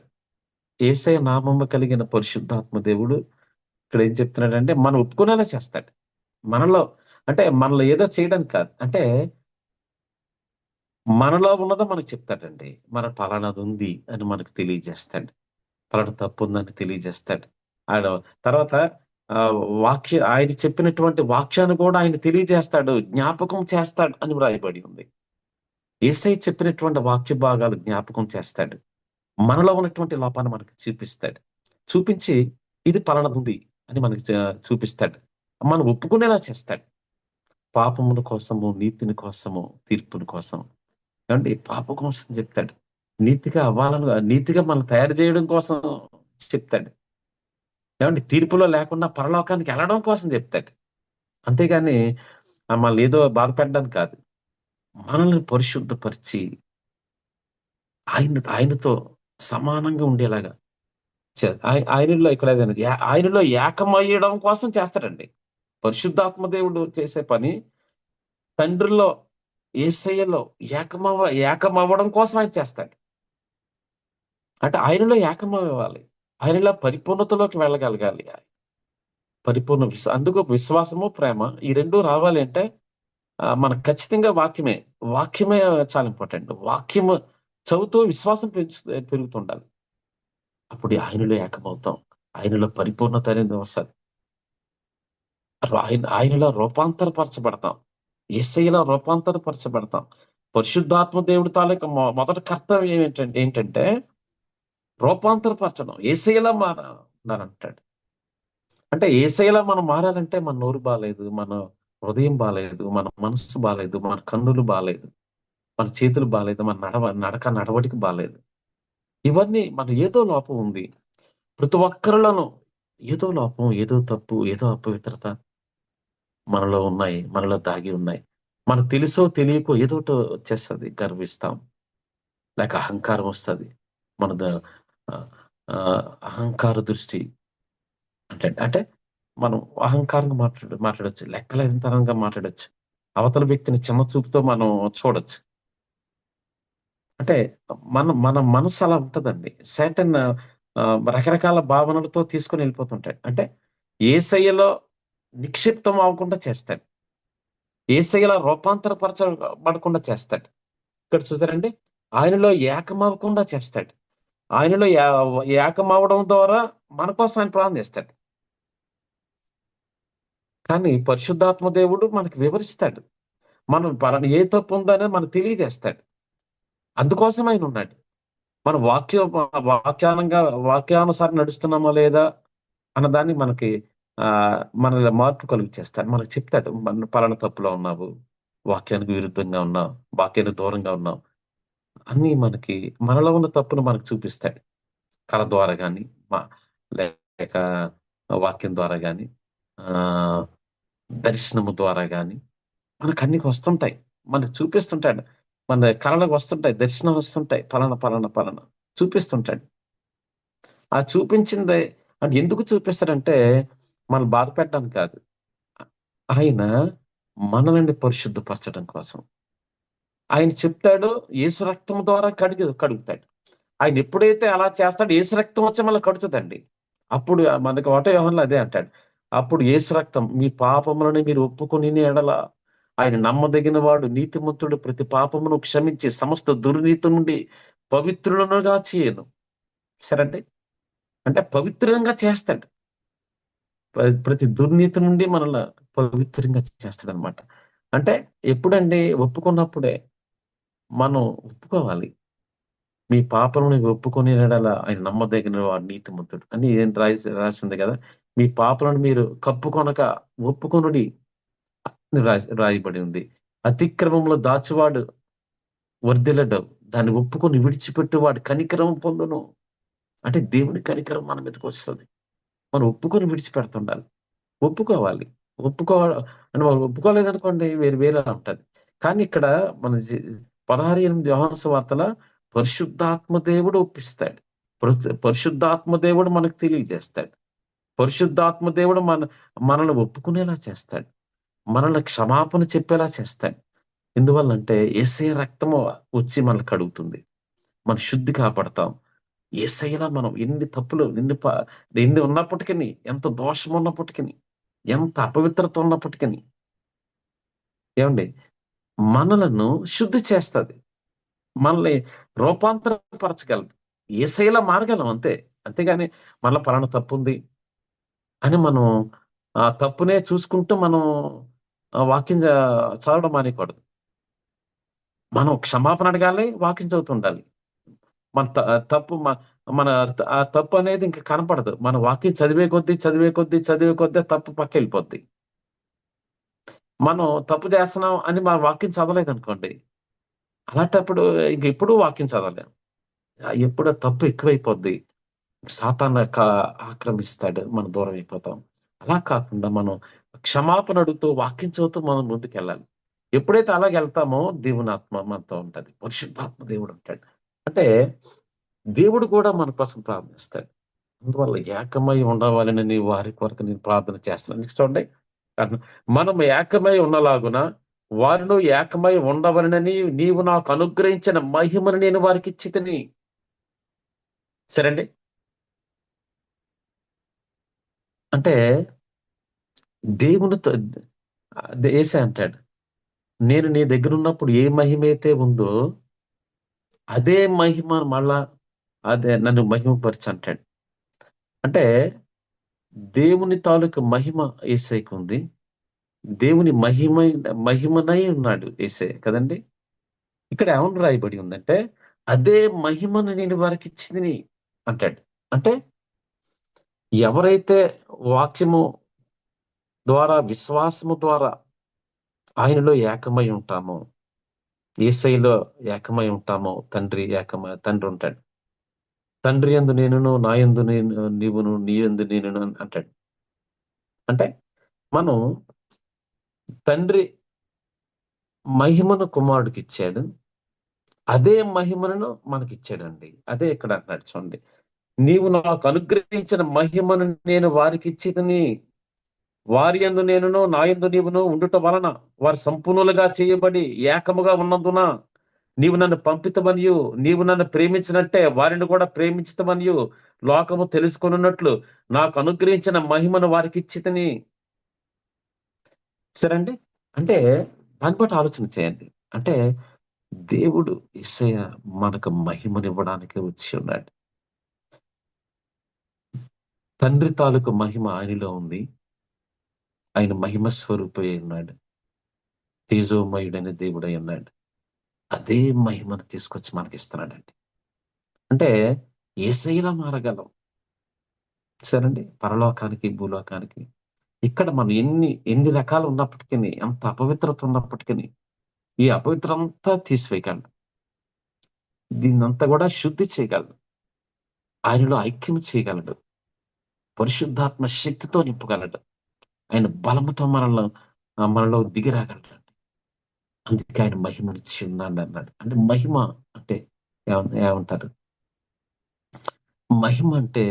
యేసయ్య నామము కలిగిన పరిశుద్ధాత్మ దేవుడు ఇక్కడ ఏం చెప్తున్నాడంటే మనం ఒప్పుకునేలా చేస్తాడు. మనలో అంటే మనలో ఏదో చేయడానికి కాదు. అంటే మనలో ఉన్నదో మనకు చెప్తాడండి. మన పలానాది ఉంది అని మనకు తెలియజేస్తాడు. పలానా తప్పు ఉందని తెలియజేస్తాడు. ఆయన తర్వాత ఆయన చెప్పినటువంటి వాక్యాన్ని కూడా ఆయన తెలియజేస్తాడు, జ్ఞాపకం చేస్తాడు అని వ్రాయబడి ఉంది. యేసయ్య చెప్పినటువంటి వాక్య భాగాలు జ్ఞాపకం చేస్తాడు. మనలో ఉన్నటువంటి లోపాన్ని మనకు చూపిస్తాడు. చూపించి ఇది పలానాదుంది అని మనకి చూపిస్తాడు. మనం ఒప్పుకునేలా చేస్తాడు. పాపముల కోసము, నీతిని కోసము, తీర్పుని కోసం. ఏవండీ పాపం కోసం చెప్తాడు. నీతిగా మనల్ని తయారు చేయడం కోసం చెప్తాడు. ఏవండీ తీర్పులో లేకుండా పరలోకానికి వెళ్ళడం కోసం చెప్తాడు. అంతేగాని మనల్ని ఏదో బాధపెట్టడానికి కాదు. మనల్ని పరిశుద్ధపరిచి ఆయనతో సమానంగా ఉండేలాగా ఆయనలో ఇక్కడ ఆయనలో ఏకమయ్యడం కోసం చేస్తాడండి. పరిశుద్ధాత్మ దేవుడు చేసే పని తండ్రిలో, యేసయ్యలో ఏకమవ్వడం కోసం ఆయన చేస్తాడు. అంటే ఆయనలో ఏకమవ్వాలి. ఆయనలో పరిపూర్ణతలోకి వెళ్ళగలగాలి. పరిపూర్ణ అందుకు విశ్వాసము, ప్రేమ ఈ 2 రావాలి అంటే మనకు ఖచ్చితంగా వాక్యమే చాలా ఇంపార్టెంట్. వాక్యము చదువుతూ విశ్వాసం పెరుగుతుండాలి. అప్పుడు ఆయనలో ఏకమవుతాం. ఆయనలో పరిపూర్ణత అనేది వస్తది. ఆయనలో రూపాంతరపరచబడతాం. యేసయ్యలో రూపాంతరపరచబడతాం. పరిశుద్ధాత్మ దేవుడి తాలూకా మొదటి కర్తవ్యం ఏంటంటే రూపాంతరపరచడం. యేసయ్యలా మారాలంటాడు. అంటే యేసయ్యలా మనం మారాలంటే మన నోరు బాలేదు, మన హృదయం బాలేదు, మన మనస్సు బాలేదు, మన కన్నులు బాలేదు, మన చేతులు బాలేదు, మన నడవడిక బాలేదు. ఇవన్నీ ఏదో లోపం ఉంది. ప్రతి ఒక్కరిలోనూ ఏదో లోపం, ఏదో తప్పు, ఏదో అపవిత్రత మనలో ఉన్నాయి. మనలో దాగి ఉన్నాయి. మనకు తెలుసో తెలియకో ఏదోటి వచ్చేస్తది. గర్విస్తాం. లేక అహంకారం వస్తది. మన అహంకార దృష్టి అంటే మనం అహంకారంగా మాట్లాడొచ్చు. లెక్కలేనితనంగా మాట్లాడొచ్చు. అవతల వ్యక్తిని చిన్న చూపుతో మనం చూడొచ్చు. అంటే మన మనసు అలా ఉంటదండి. సైటన్ రకరకాల భావనలతో తీసుకొని వెళ్ళిపోతుంటాడు. అంటే యేసయ్యలో నిక్షిప్తం అవ్వకుండా చేస్తాడు. యేసయ్యలా రూపాంతరపరచబడకుండా చేస్తాడు. ఇక్కడ చూసారండి, ఆయనలో ఏకమవ్వకుండా చేస్తాడు. ఆయనలో ఏకమవ్వడం ద్వారా మన కోసం ఆయన ప్రార్థన చేస్తాడు. కానీ పరిశుద్ధాత్మ దేవుడు మనకు వివరిస్తాడు. మనం ఏ తప్పు ఉందనేది మనకు తెలియజేస్తాడు. అందుకోసం ఆయన ఉన్నాడు. మన వాక్యానుసారం నడుస్తున్నామా లేదా అన్నదాన్ని మనకి మనలో మార్పు కలుగు చేస్తాడు. మనకు చెప్తాడు, పలానా తప్పులో ఉన్నావు, వాక్యానికి విరుద్ధంగా ఉన్నావు, వాక్యానికి దూరంగా ఉన్నావు అన్ని మనలో ఉన్న తప్పును మనకు చూపిస్తాడు. కళ ద్వారా గాని, లేక వాక్యం ద్వారా గాని, దర్శనము ద్వారా గాని మనకన్నీ వస్తుంటాయి. మనకు చూపిస్తుంటాడు. మన కళలకు వస్తుంటాయి, దర్శనాలు వస్తుంటాయి. పలానా చూపిస్తుంటాడు. ఆ చూపించింది అంటే ఎందుకు చూపిస్తాడంటే మనం బాధ పెట్టడానికి కాదు. ఆయన మనల్ని పరిశుద్ధపరచడం కోసం. ఆయన చెప్తాడు, యేసు రక్తం ద్వారా కడుగుతాడు. ఆయన ఎప్పుడైతే అలా చేస్తాడో యేసు రక్తం వచ్చి మళ్ళీ కడుగుతదండి. అప్పుడు మనకి 1 యోహానులో అదే అంటాడు. అప్పుడు యేసు రక్తం మీ పాపములను మీరు ఒప్పుకొని ఎడల ఆయన నమ్మదగిన వాడు, నీతిమంతుడు, ప్రతి పాపమును క్షమించి సమస్త దుర్నీతి నుండి పవిత్రులనుగా చేయను. సరే అంటే పవిత్రంగా చేస్తాడు. ప్రతి దుర్నీతి నుండి మనల్ని పవిత్రంగా చేస్తాడనమాట. అంటే ఎప్పుడండి? ఒప్పుకున్నప్పుడే. మనం ఒప్పుకోవాలి. మీ పాపములను ఒప్పుకొని ఎడల ఆయన నమ్మదగిన వాడు, నీతిమంతుడు అని ఏం రాసింది కదా! మీ పాపలను మీరు కప్పుకొనక ఒప్పుకొనుడి అని రాయబడి ఉంది. అతిక్రమంలో దాచువాడు వర్ధిల్లడు. దాన్ని ఒప్పుకొని విడిచిపెట్టేవాడు కనికరం పొందును. అంటే దేవుని కనికరం మన మీదకి వస్తది. మనం ఒప్పుకొని విడిచిపెడుతుండాలి. ఒప్పుకోవాలి. అంటే మనం ఒప్పుకోలేదనుకోండి వేరు వేరేలా ఉంటది. కానీ ఇక్కడ మన 16:8 యోహాను సువార్తల పరిశుద్ధాత్మ దేవుడు ఒప్పిస్తాడు. పరిశుద్ధాత్మ దేవుడు మనకు తెలియజేస్తాడు. పరిశుద్ధాత్మ దేవుడు మనల్ని ఒప్పుకునేలా చేస్తాడు. మనల్ని క్షమాపణ చెప్పేలా చేస్తాడు. ఎందువల్లంటే యేసయ్య రక్తము వచ్చి మనల్ని కడుగుతుంది. మన శుద్ధి కాపాడతాం. యేసయ్యలా మనం ఎన్ని తప్పులు ఎన్ని ఉన్నప్పటికిని, ఎంత దోషం ఉన్నప్పటికిని, ఎంత అపవిత్రత ఉన్నప్పటికిని ఏవండి మనలను శుద్ధి చేస్తది. మనల్ని రూపాంతరపరచగలదు. యేసయ్యలా మారగలం అంతే. అంతేగాని మనలో పలానా తప్పుంది అని మనం ఆ తప్పునే చూసుకుంటూ మనం వాక్యం చదవడం మానేయకూడదు. మనం క్షమాపణ అడగాలి, వాక్యం చదువుతుండాలి. మన తప్పు మన ఆ తప్పు అనేది ఇంక కనపడదు. మన వాక్యం చదివే కొద్దీ తప్పు పక్కెళ్ళిపోద్ది. మనం తప్పు చేస్తున్నాం అని మన వాక్యం చదవలేదనుకోండి, అలాంటప్పుడు ఇంక ఎప్పుడూ వాక్యం చదవలేం. ఎప్పుడో తప్పు ఎక్కువైపోద్ది. సాతాను ఆక్రమిస్తాడు. మనం దూరం అయిపోతాం. అలా కాకుండా మనం క్షమాపణ అడుగుతూ, వాక్యం చదువుతూ మనం ముందుకెళ్ళాలి. ఎప్పుడైతే అలాగెళ్తామో దేవుని ఆత్మ మనతో ఉంటది. పరిశుద్ధాత్మ దేవుడు ఉంటాడు. అంటే దేవుడు కూడా మన కోసం ప్రార్థిస్తాడు. అందువల్ల ఏకమై ఉండవాలని వారి కొరకు నేను ప్రార్థన చేస్తున్నాను. నెక్స్ట్ చూడండి. మనం ఏకమై ఉన్నలాగున వారిలో ఏకమై ఉండవలనని నీవు నాకు అనుగ్రహించిన మహిమను నేను వారికి ఇచ్చితిని. సరే అండి. అంటే దేవునితో యేసే అంటాడు, నేను నీ దగ్గర ఉన్నప్పుడు ఏ మహిమైతే ఉందో అదే మహిమ మళ్ళా అదే నన్ను మహిమపరచు అంటాడు. అంటే దేవుని తాలూకు మహిమ యేసయ్యకు ఉంది. దేవుని మహిమనై ఉన్నాడు యేసయ్య కదండీ! ఇక్కడ ఏమని రాయబడి ఉందంటే, అదే మహిమను నేను వారికిచ్చింది అంటాడు. అంటే ఎవరైతే వాక్యము ద్వారా, విశ్వాసము ద్వారా ఆయనలో ఏకమై ఉంటామో, యేసయ్యలో ఏకమై ఉంటామో, తండ్రి ఉంటాడు. తండ్రి యందు నేనును, నా యందు నీవును, నీ యందు నేనును అంటాడు. అంటే మనం తండ్రి మహిమను కుమారుడికిచ్చాడు. అదే మహిమను మనకిచ్చాడండి. అదే ఇక్కడ అంటున్నాడు చూడండి. నీవు నాకు అనుగ్రహించిన మహిమను నేను వారికిచ్చితిని. వారి యందు నేనును, నా యందు నీవును ఉండుట వలన వారు సంపూర్ణులుగా చేయబడి ఏకముగా ఉన్నందున నీవు నన్ను పంపితమనియు, నీవు నన్ను ప్రేమించినట్టే వారిని కూడా ప్రేమించితమనియు లోకము తెలుసుకొనున్నట్లు నాకు అనుగ్రహించిన మహిమను వారికిచ్చితిని. సరే అండి. అంటే దాన్ని బట్టి ఆలోచన చేయండి. అంటే దేవుడు యేసయ్య మనకు మహిమనివ్వడానికే వచ్చి ఉన్నాడు. తండ్రి తాలూకు మహిమ ఆయనలో ఉంది. ఆయన మహిమ స్వరూపై ఉన్నాడు. తేజోమయుడైన దేవుడై ఉన్నాడు. అదే మహిమను తీసుకొచ్చి మనకిస్తున్నాడండి. అంటే యేసయ్యలా మారగలం. సరేండి. పరలోకానికి, భూలోకానికి. ఇక్కడ మనం ఎన్ని రకాలు ఉన్నప్పటికిని, ఎంత అపవిత్రత ఉన్నప్పటికిని, ఈ అపవిత్రత అంతా తీసివేయగలడు. దీన్నంతా కూడా శుద్ధి చేయగలడు. ఆయనలో ఐక్యం చేయగలడు. పరిశుద్ధాత్మ శక్తితో నింపగలడు. ఆయన బలముతో మనలో దిగి రాగలడు. అందుకే ఆయన మహిమనిచ్చి ఉన్నాడన్నాడు. అంటే మహిమ అంటే ఏమంటారు? మహిమ అంటే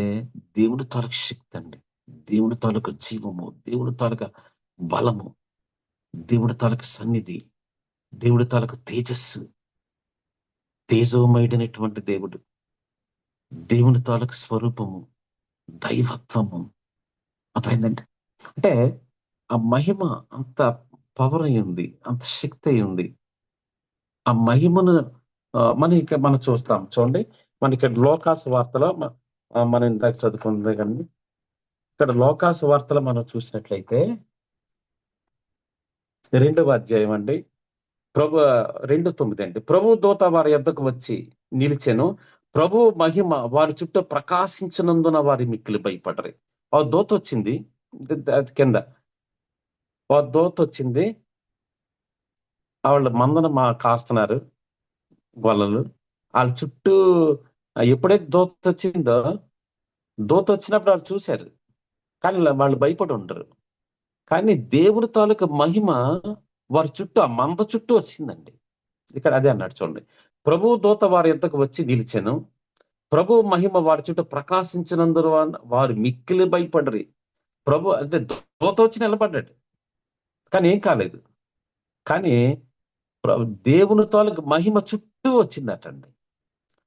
దేవుడి తాలూకు శక్తి అండి. దేవుడి తాలూకు జీవము, దేవుడి తాలూకు బలము, దేవుడి తాలూకు సన్నిధి, దేవుడి తాలూకు తేజస్సు, తేజోమయుడైనటువంటి దేవుడు, దేవుని తాలూకు స్వరూపము, దైవత్వము. అర్థమైందండి? అంటే ఆ మహిమ అంత పవర్ అయి ఉంది. అంత శక్తి అయి ఉంది. ఆ మహిమను మనం చూస్తాం. చూడండి, మనకి లోకాసు వార్తలో మనం ఇందాక చదువుకుందే కదండీ. ఇక్కడ లోకాసు వార్తలో మనం చూసినట్లయితే 2వ అధ్యాయం అండి. 2:9 అండి. ప్రభువు దూత వారి యొద్దకు వచ్చి నిలిచెను. ప్రభువు మహిమ వారి చుట్టూ ప్రకాశించినందున వారు మిక్కిలి భయపడిరి. ఓ దూతొచ్చింది. అది కింద. ఓ దూతొచ్చింది. ఆళ్ళు మందను కాస్తున్నారు గొల్లలు. ఆళ్ళ చుట్టూ ఎప్పుడైతే దూతొచ్చినప్పుడు ఆళ్ళు చూసారు. కానీ వాళ్ళు భయపడి ఉండరు. కానీ దేవుని తాలూకా మహిమ వారి చుట్టూ, ఆ మంద చుట్టూ వచ్చిందండి. ఇక్కడ అదే అన్నాడు చూడండి. ప్రభువు దూత వారి యొద్దకు వచ్చి నిలిచెను. ప్రభువు మహిమ వారి చుట్టూ ప్రకాశించినందున వారు మిక్కిలి భయపడిరి. అంటే దూత వచ్చి నిలబడ్డాడు. కానీ ఏం కాలేదు. కానీ దేవుని తాలూకు మహిమ చుట్టూ వచ్చిందటండి.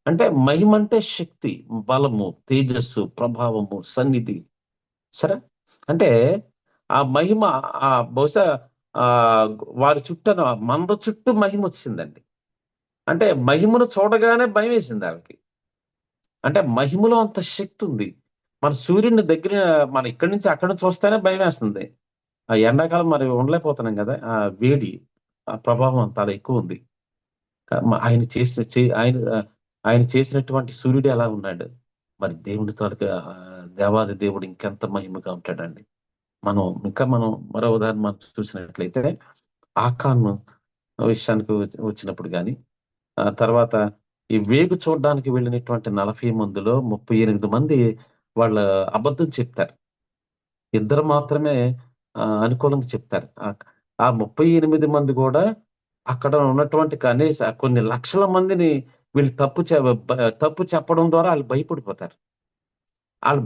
అంటే మహిమ అంటే శక్తి, బలము, తేజస్సు, ప్రభావము, సన్నిధి. సరే? అంటే ఆ మహిమ బహుశా వారి చుట్టూ మంద చుట్టూ మహిమ వచ్చిందండి. అంటే మహిమను చూడగానే భయమేసింది ఆళ్ళకి. అంటే మహిమలో అంత శక్తి ఉంది. మన సూర్యుడిని మన ఇక్కడి నుంచి అక్కడ చూస్తేనే భయమేస్తుంది. ఆ ఎండాకాలం మరి ఉండలేకపోతున్నాం గదా! ఆ వేడి, ఆ ప్రభావం చాలా ఎక్కువుంది. ఆయన ఆయన చేసినటువంటి సూర్యుడు ఎలా ఉన్నాడు? మరి దేవుడి తాలూకా దేవాది దేవుడు ఇంకెంత మహిమగా ఉంటాడండి. మనం మరో ఉదాహరణ మనం చూసినట్లయితే ఆకాను విషయానికి వచ్చినప్పుడు గాని, ఆ తర్వాత ఈ వేగు చూడడానికి వెళ్ళినటువంటి 40 మందిలో 38 మంది వాళ్ళ అబద్ధం చెప్తారు. ఇద్దరు మాత్రమే అనుకూలంగా చెప్తారు. ఆ 38 మంది గూడా అక్కడ ఉన్నటువంటి కొన్ని లక్షల మందిని వీళ్ళు తప్పు చెప్పడం ద్వారా ఆళ్ళు భయపడిపోతారు. ఆళ్ళు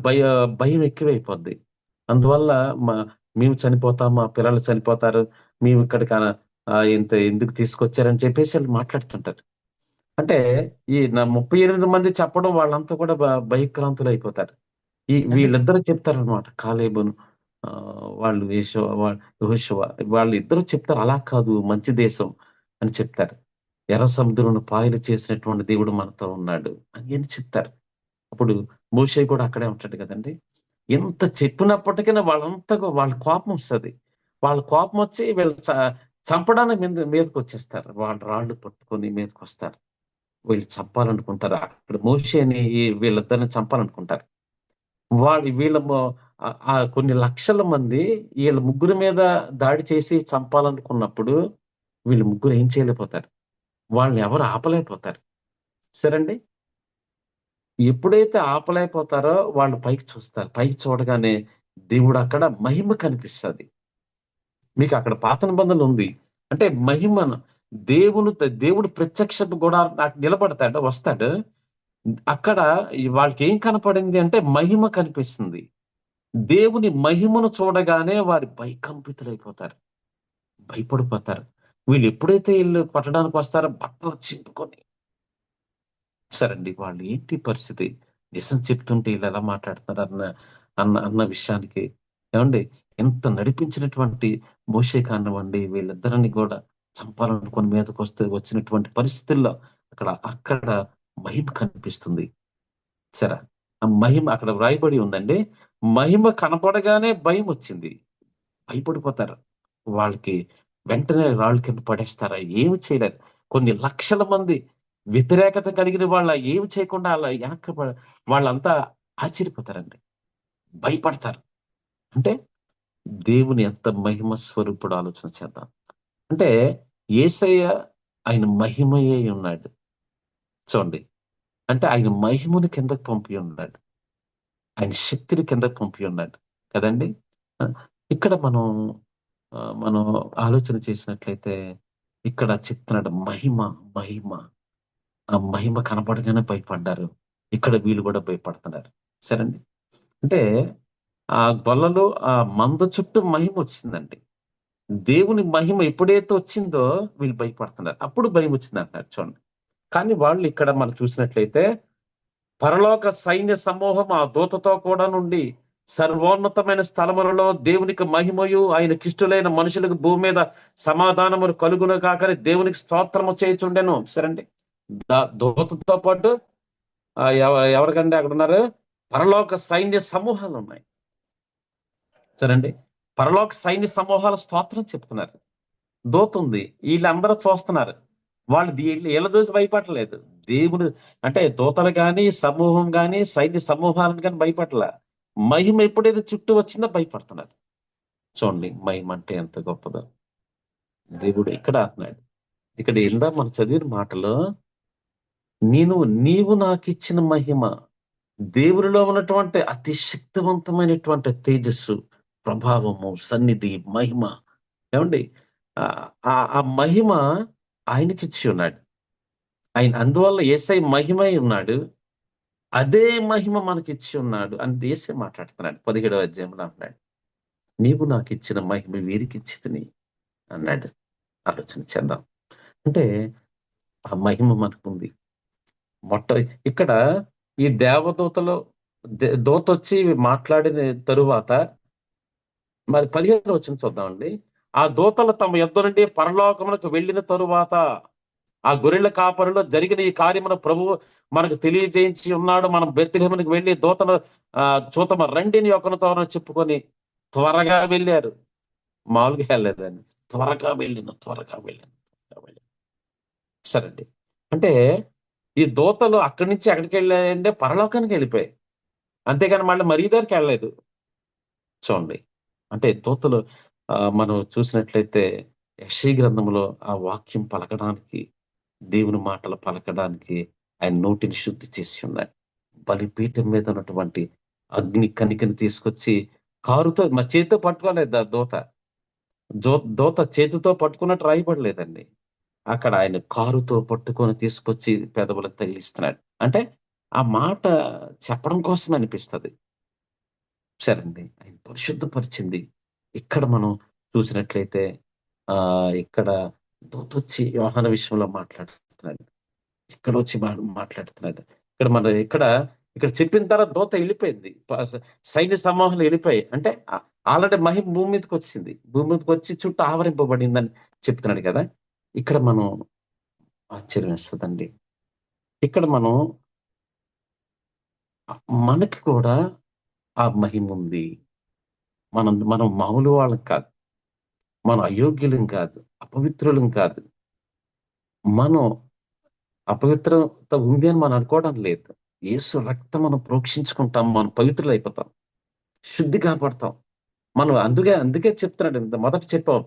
భయం ఎక్కువైపోద్ది. అందువల్ల మేము చనిపోతాం, మా పిల్లలు చనిపోతారు, మేము ఇక్కడికి ఇంత ఎందుకు తీసుకొచ్చారని చెప్పేసి ఆళ్ళు మాట్లాడుతుంటారు. అంటే ఈ 38 మంది చెప్పడం వాళ్ళంతా కూడా భయక్రాంతులైపోతారు. అంటే వీళ్ళిద్దరూ చెప్తారనమాట. కాలేబును వాళ్ళు యెహోషువ వాళ్ళిద్దరూ చెప్తారు. అలా కాదు, మంచి దేశం అని చెప్తారు. ఎర్ర సముద్రంను పాయలు చేసినటువంటి దేవుడు మనతో ఉన్నాడు అని చెప్తారు. అప్పుడు మోషే కూడా అక్కడే ఉంటాడు కదండీ. ఎంత చెప్పినప్పటికీ వాళ్ళ కోపం వస్తది. వాళ్ళ కోపం వచ్చి వీళ్ళు చంపడానికి మీదకొచ్చేస్తారు. వాళ్ళు రాళ్ళు పట్టుకొని మీదకొస్తారు. వీళ్ళు చంపాలనుకుంటారు. అక్కడ మోషేని వీళ్ళిద్దరిని చంపాలనుకుంటారు. వీళ్ళ కొన్ని లక్షల మంది వీళ్ళ ముగ్గురు మీద దాడి చేసి చంపాలనుకున్నప్పుడు వీళ్ళు ముగ్గురు ఏం చేయలేకపోతారు. వాళ్ళని ఎవరు ఆపలేకపోతారు. సరేండి. ఎప్పుడైతే ఆపలేకపోతారో వాళ్ళు పైకి చూస్తారు. పైకి చూడగానే దేవుడు అక్కడ మహిమ కనిపిస్తది. మీకు అక్కడ పాత నిబంధనలో ఉంది. అంటే మహిమను దేవుడు ప్రత్యక్షత కూడా నాకు నిలబడతాడు, వస్తాడు. అక్కడ వాళ్ళకేం కనపడింది అంటే మహిమ కనిపిస్తుంది. దేవుని మహిమను చూడగానే వారు భయకంపితులైపోతారు. భయపడిపోతారు. వీళ్ళు ఎప్పుడైతే ఈళ్ళు కొట్టడానికి వస్తారో బట్టలు చింపుకొని సరండి. వాళ్ళు ఏంటి పరిస్థితి? నిజం చెప్తుంటే ఈళ్ళెలా మాట్లాడుతున్నారు అన్న విషయానికి ఏవండీ, ఎంత నడిపించినటువంటి మోషే కానివ్వండి, వీళ్ళిద్దరిని కూడా చంపాలనుకుని వచ్చినటువంటి పరిస్థితుల్లో అక్కడ మహిమ కనిపిస్తుంది. సరే. ఆ మహిమ అక్కడ వ్రాయబడి ఉందండి. మహిమ కనపడగానే భయమొచ్చింది. భయపడిపోతారు. వాళ్ళకి వెంటనే రాళ్ళు కింద పడేస్తారా? ఏమి చేయలేరు. కొన్ని లక్షల మంది వ్యతిరేకత కలిగిన ఏమి చేయకుండా అలా వాళ్ళంతా ఆశ్చర్యపోతారండి. భయపడతారు. అంటే దేవుని ఎంత మహిమ స్వరూపుడో ఆలోచన చేద్దాం. అంటే యేసయ్య ఆయన మహిమయే ఉన్నాడు. చూడండి. అంటే ఆయన మహిమను కిందకి పంపి ఉన్నాడు. ఆయన శక్తిని కిందకి పంపి ఉన్నాడు. కదండీ! ఇక్కడ మనం ఆలోచన చేసినట్లయితే ఇక్కడ చెప్తున్నాడు మహిమ, మహిమ. ఆ మహిమ కనపడగానే భయపడ్డారు. ఇక్కడ వీళ్ళు కూడా భయపడుతున్నారు. సరేండి. అంటే ఆ గొల్లలు ఆ మంద చుట్టూ మహిమొచ్చిందండి. దేవుని మహిమ ఎప్పుడైతే వచ్చిందో వీళ్ళు భయపడుతున్నారు. అప్పుడు భయమొచ్చిందంటున్నారు చూడండి. కానీ వాళ్ళు ఇక్కడ మనం చూసినట్లయితే పరలోక సైన్య సమూహం ఆ దూతతో కూడా నుండి సర్వోన్నతమైన స్థలములలో దేవునికి మహిమయు ఆయన కిష్టులైన మనుషులకు భూమి మీద సమాధానములు కలుగును కాకని దేవునికి స్తోత్రము చేయుచుండెను. సరండి, దూతతో పాటు ఎవరికంటే అక్కడ ఉన్నారు? పరలోక సైన్య సమూహాలు ఉన్నాయి. సరండి, పరలోక సైన్య సమూహాల స్తోత్రం చెప్తున్నారు. దూత ఉంది, వీళ్ళందరూ చూస్తున్నారు. వాళ్ళు వీళ్ళ చూసి భయపడలేదు. దేవుడు అంటే దూతలు కానీ సమూహం కానీ సైన్య సమూహాలను కానీ భయపడల. మహిమ ఎప్పుడైతే చుట్టూ వచ్చిందో భయపడుతున్నారు. చూడండి మహిమ అంటే ఎంత గొప్పదో. దేవుడు ఇక్కడ అంటున్నాడు, ఇక్కడ ఏందా మనం చదివిన మాటలో, నీవు నాకు ఇచ్చిన మహిమ, దేవునిలో ఉన్నటువంటి అతి శక్తివంతమైనటువంటి తేజస్సు, ప్రభావము, సన్నిధి, మహిమ, ఏమండి ఆ మహిమ ఆయనకిచ్చి ఉన్నాడు. ఆయన అందువల్ల యేసై మహిమై ఉన్నాడు, అదే మహిమ మనకిచ్చి ఉన్నాడు అని యేసే మాట్లాడుతున్నాడు. 17వ అధ్యాయంలో అన్నాడు, నీవు నాకు ఇచ్చిన మహిమ వీరికి ఇచ్చితిని అన్నాడు. ఆలోచన చేద్దాం. అంటే ఆ మహిమ మనకుంది. ఇక్కడ ఈ దేవదూతలో దూత వచ్చి మాట్లాడిన తరువాత మరి 15వ వచనం చూద్దామండి. ఆ దూతలు తమ యొద్ద నుండి పరలోకమునకు వెళ్ళిన తరువాత ఆ గొర్రెల కాపరిలో జరిగిన ఈ కార్యమును ప్రభువు మనకు తెలియజేయించి ఉన్నాడు. మనం బెత్లెహేమునకు వెళ్ళి దూతను చూతమ రండిని ఒకరితో చెప్పుకొని త్వరగా వెళ్ళారు. మామూలుగా వెళ్ళలేదండి, త్వరగా వెళ్ళాను. సరేండి, అంటే ఈ దూతలు అక్కడి నుంచి ఎక్కడికి వెళ్ళాయంటే పరలోకానికి వెళ్ళిపోయాయి, అంతేగాని మళ్ళీ మరీ దగ్గరికి వెళ్ళలేదు. చూడండి, అంటే దూతలు మనం చూసినట్లయితే యెషయా గ్రంథంలో ఆ వాక్యం పలకడానికి, దేవుని మాటలు పలకడానికి ఆయన నోటిని శుద్ధి చేసి ఉన్నాయి. బలిపీఠం మీద ఉన్నటువంటి అగ్ని కణికని తీసుకొచ్చి కారుతో మా చేతితో పట్టుకోలేదు. దూత చేతితో పట్టుకున్నట్టు రాయబడలేదండి. అక్కడ ఆయన కారుతో పట్టుకొని తీసుకొచ్చి పెదవులకు తగిలిస్తున్నాడు. అంటే ఆ మాట చెప్పడం కోసం అనిపిస్తుంది. సరేండి, ఆయన పరిశుద్ధపరిచింది. ఇక్కడ మనం చూసినట్లయితే ఇక్కడ దూత వచ్చి యోహాను విషయంలో మాట్లాడుతున్నాడు, ఇక్కడ వచ్చి మాట్లాడుతున్నాడు. ఇక్కడ చెప్పిన తర్వాత దూత వెళ్ళిపోయింది, సైన్య సమూహాలు వెళ్ళిపోయాయి. అంటే ఆల్రెడీ మహిమ భూమి మీదకి వచ్చింది, భూమి మీదకి వచ్చి చుట్టూ ఆవరింపబడిందని చెప్తున్నాడు కదా. ఇక్కడ మనం ఆశ్చర్యం వేస్తుందండి. ఇక్కడ మనకి కూడా ఆ మహిమ ఉంది. మనం మామూలు వాళ్ళం కాదు, మనం అయోగ్యులం కాదు, అపవిత్రులం కాదు. మనం అపవిత్రత ఉంది అని మనం అనుకోవడం లేదు. యేసు రక్తం మనం ప్రోక్షించుకుంటాం, మనం పవిత్రులు అయిపోతాం, శుద్ధి కాపాడతాం. మనం అందుకే చెప్తున్నాడు, మొదట చెప్పాం,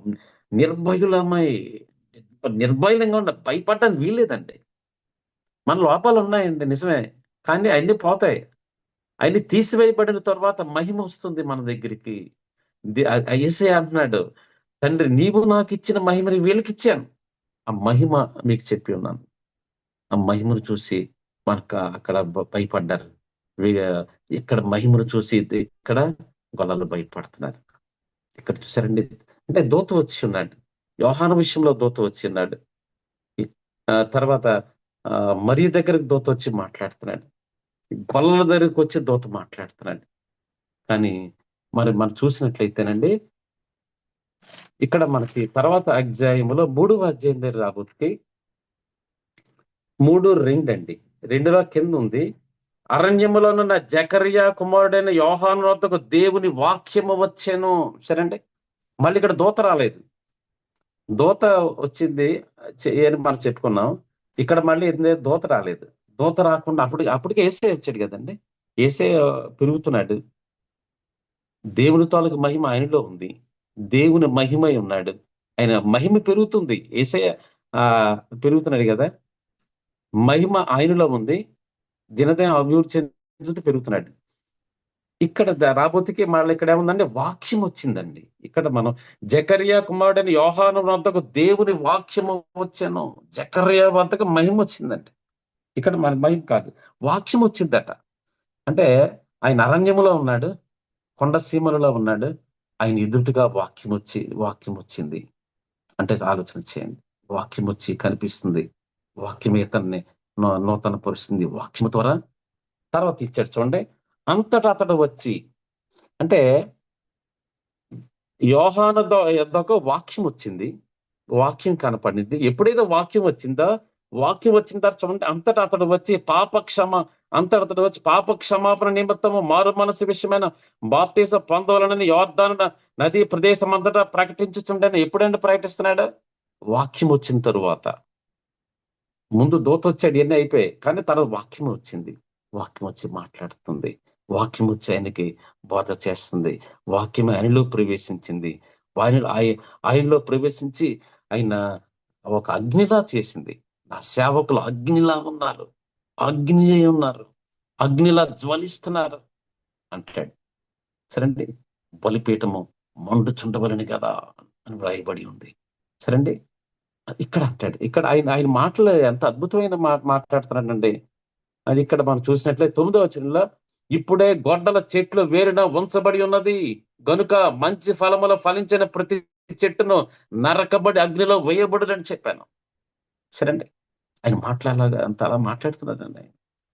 నిర్భయులంగా ఉండ, భయపడడానికి వీల్లేదండి. మన లోపాలు ఉన్నాయండి నిజమే, కానీ అన్ని పోతాయి. అన్ని తీసివేయబడిన తర్వాత మహిమ వస్తుంది మన దగ్గరికి. యేసయ్య అంటున్నాడు, తండ్రి నీవు నాకు ఇచ్చిన మహిమని వీళ్ళకిచ్చాను, ఆ మహిమ మీకు చెప్పి ఉన్నాను. ఆ మహిమను చూసి మనకు అక్కడ భయపడ్డారు. ఇక్కడ మహిమను చూసి ఇక్కడ గొల్లలు భయపడుతున్నారు. ఇక్కడ చూసారండి, అంటే దూత వచ్చి ఉన్నాడు. యోహాను విషయంలో దూత వచ్చి ఉన్నాడు. తర్వాత మరియ దగ్గరకు దూత వచ్చి మాట్లాడుతున్నాడు, గొల్లల దగ్గరకు వచ్చి దూత మాట్లాడుతున్నాడు. కానీ మరి మనం చూసినట్లయితేనండి, ఇక్కడ మనకి తర్వాత అధ్యాయంలో 3వ అధ్యాయం దగ్గర రాబోతుకి 3:2 అండి, 2లో కింద ఉంది, అరణ్యములోనున్న జకరియా కుమారుడైన యోహాను వద్దకు దేవుని వాక్యము వచ్చెను. సరేండి, మళ్ళీ ఇక్కడ దూత రాలేదు, దూత వచ్చింది అని మనం చెప్పుకున్నాం. ఇక్కడ మళ్ళీ దూత రాలేదు. దూత రాకుండా అప్పటికే యేసయ్య వచ్చాడు కదండి. యేసయ్య పెరుగుతున్నాడు, దేవుని తాలూకు మహిమ ఆయనలో ఉంది, దేవుని మహిమై ఉన్నాడు, ఆయన మహిమ పెరుగుతుంది. యేసయ్య పెరుగుతున్నాడు కదా, మహిమ ఆయనలో ఉంది, దినదిన అభివృద్ధి చెందుతూ పెరుగుతున్నాడు. ఇక్కడ రాబోతుకి మళ్ళీ ఇక్కడ ఏముందంటే వాక్యం వచ్చిందండి. ఇక్కడ మనం జకరియా కుమారుడైన యోహాను వద్దకు దేవుని వాక్యము వచ్చాను, జకరియా వద్దకు మహిమ వచ్చిందండి. ఇక్కడ మన మహిమ కాదు, వాక్యం వచ్చిందట. అంటే ఆయన అరణ్యములో ఉన్నాడు, కొండ సీమలలో ఉన్నాడు, ఆయన ఎదుటిగా వాక్యం వచ్చింది. అంటే ఆలోచన చేయండి, వాక్యం వచ్చి కనిపిస్తుంది, వాక్యం ఇతన్ని నూతన పరుస్తుంది. వాక్యం ద్వారా తర్వాత ఇచ్చాడు చూడండి. అంతటా అతడు వచ్చి, అంటే యోహాను యొద్దకు వాక్యం వచ్చింది, వాక్యం కనపడింది. ఎప్పుడైతే వాక్యం వచ్చిందో, వాక్యం వచ్చిన తర్వాత చూడండి, అంతటా అతడు వచ్చి అంతటా అతడు వచ్చి పాప క్షమాపణ నిమిత్తము మారు మనసు విషయమైన బాప్తీసం పొందవలనని యోర్దాను నదీ ప్రదేశం అంతటా ప్రకటించుచుండని. ఎప్పుడంటే ప్రకటిస్తున్నాడు? వాక్యం వచ్చిన తరువాత. ముందు దూత వచ్చాడు, ఇవన్నీ అయిపోయాయి, కానీ తర్వాత వాక్యం వచ్చింది. వాక్యం వచ్చి మాట్లాడుతుంది, వాక్యం వచ్చి ఆయనకి బోధ చేస్తుంది, వాక్యం ఆయనలో ప్రవేశించింది. ఆయనలో ప్రవేశించి ఆయన ఒక అగ్నిలా చేసింది. నా సేవకులు అగ్నిలా ఉన్నారు, అగ్ని ఉన్నారు, అగ్నిలా జ్వలిస్తున్నారు అంటాడు. సరేండి. బలిపీఠము మండుచుండవలని కదా అని వ్రాయబడి ఉంది. సరేండి. ఇక్కడ అంటాడు, ఇక్కడ ఆయన మాటలు ఎంత అద్భుతమైన మాట్లాడుతున్నాడండి. అది ఇక్కడ మనం చూసినట్లయితే 9వ వచనంలో, ఇప్పుడే గొడ్డల చెట్లు వేరున ఉంచబడి ఉన్నది గనుక మంచి ఫలములు ఫలించిన ప్రతి చెట్టును నరకబడి అగ్నిలో వేయబడునని చెప్పాను. సరేండి. ఆయన మాట్లాడలాగా అంత అలా మాట్లాడుతున్నాడండి.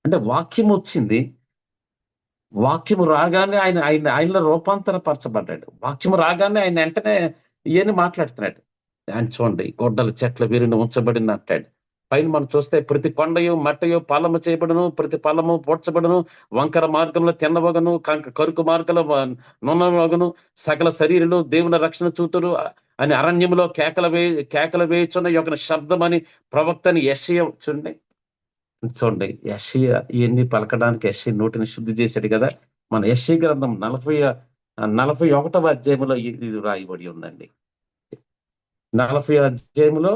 అంటే వాక్యం వచ్చింది, వాక్యము రాగానే ఆయనలో రూపాంతరపరచబడ్డాడు. వాక్యము రాగానే ఆయన వెంటనే ఇవన్నీ మాట్లాడుతున్నాడు. ఆయన చూడండి, గొడ్డల చెట్ల వీరిని ఉంచబడింది అంటాడు. పైన మనం చూస్తే ప్రతి కొండయు మట్టయు ఫలము చేయబడును, ప్రతి ఫలము పోడ్చబడును, వంకర మార్గంలో తిన్నవగను, కరుకు మార్గంలో నున్నవగను, సకల శరీరులు దేవుని రక్షణ చూతురు అని అరణ్యములో కేకలు వేయుచున్న యొక్క శబ్దం అని ప్రవక్తని యెషయా చూడండి. యెషయా ఇవన్నీ పలకడానికి యెషయా నోటిని శుద్ధి చేశాడు కదా. మన యెషయా గ్రంథం 41వ అధ్యాయంలో ఇది రాయబడి ఉందండి. 40వ అధ్యాయంలో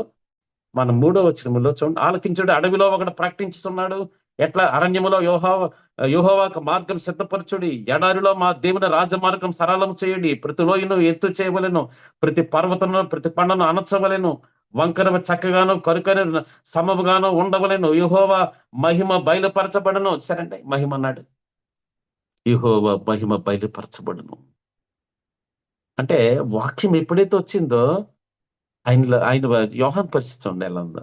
మన 3వ వచనంలో చూడండి, ఆలకించుడు, అడవిలో ఒకడు ప్రకటించుతున్నాడు, ఎట్లా అరణ్యములో యెహోవాకు మార్గం సిద్ధపరచుడి, ఎడారిలో మా దేవుని రాజమార్గం సరళం చేయండి, ప్రతి లోయను ఎత్తు చేయవలెను, ప్రతి పర్వతమును ప్రతి పంటను అనచవలెను, వంకర చక్కగాను కరుకను సమముగాను ఉండవలెను, యెహోవా మహిమ బయలుపరచబడను. సరేండి, మహిమ అన్నాడు. యెహోవా మహిమ బయలుపరచబడును అంటే వాక్యం ఎప్పుడైతే వచ్చిందో ఆయన యోహాను పరిస్థితి ఉండే ఎలా ఉందో.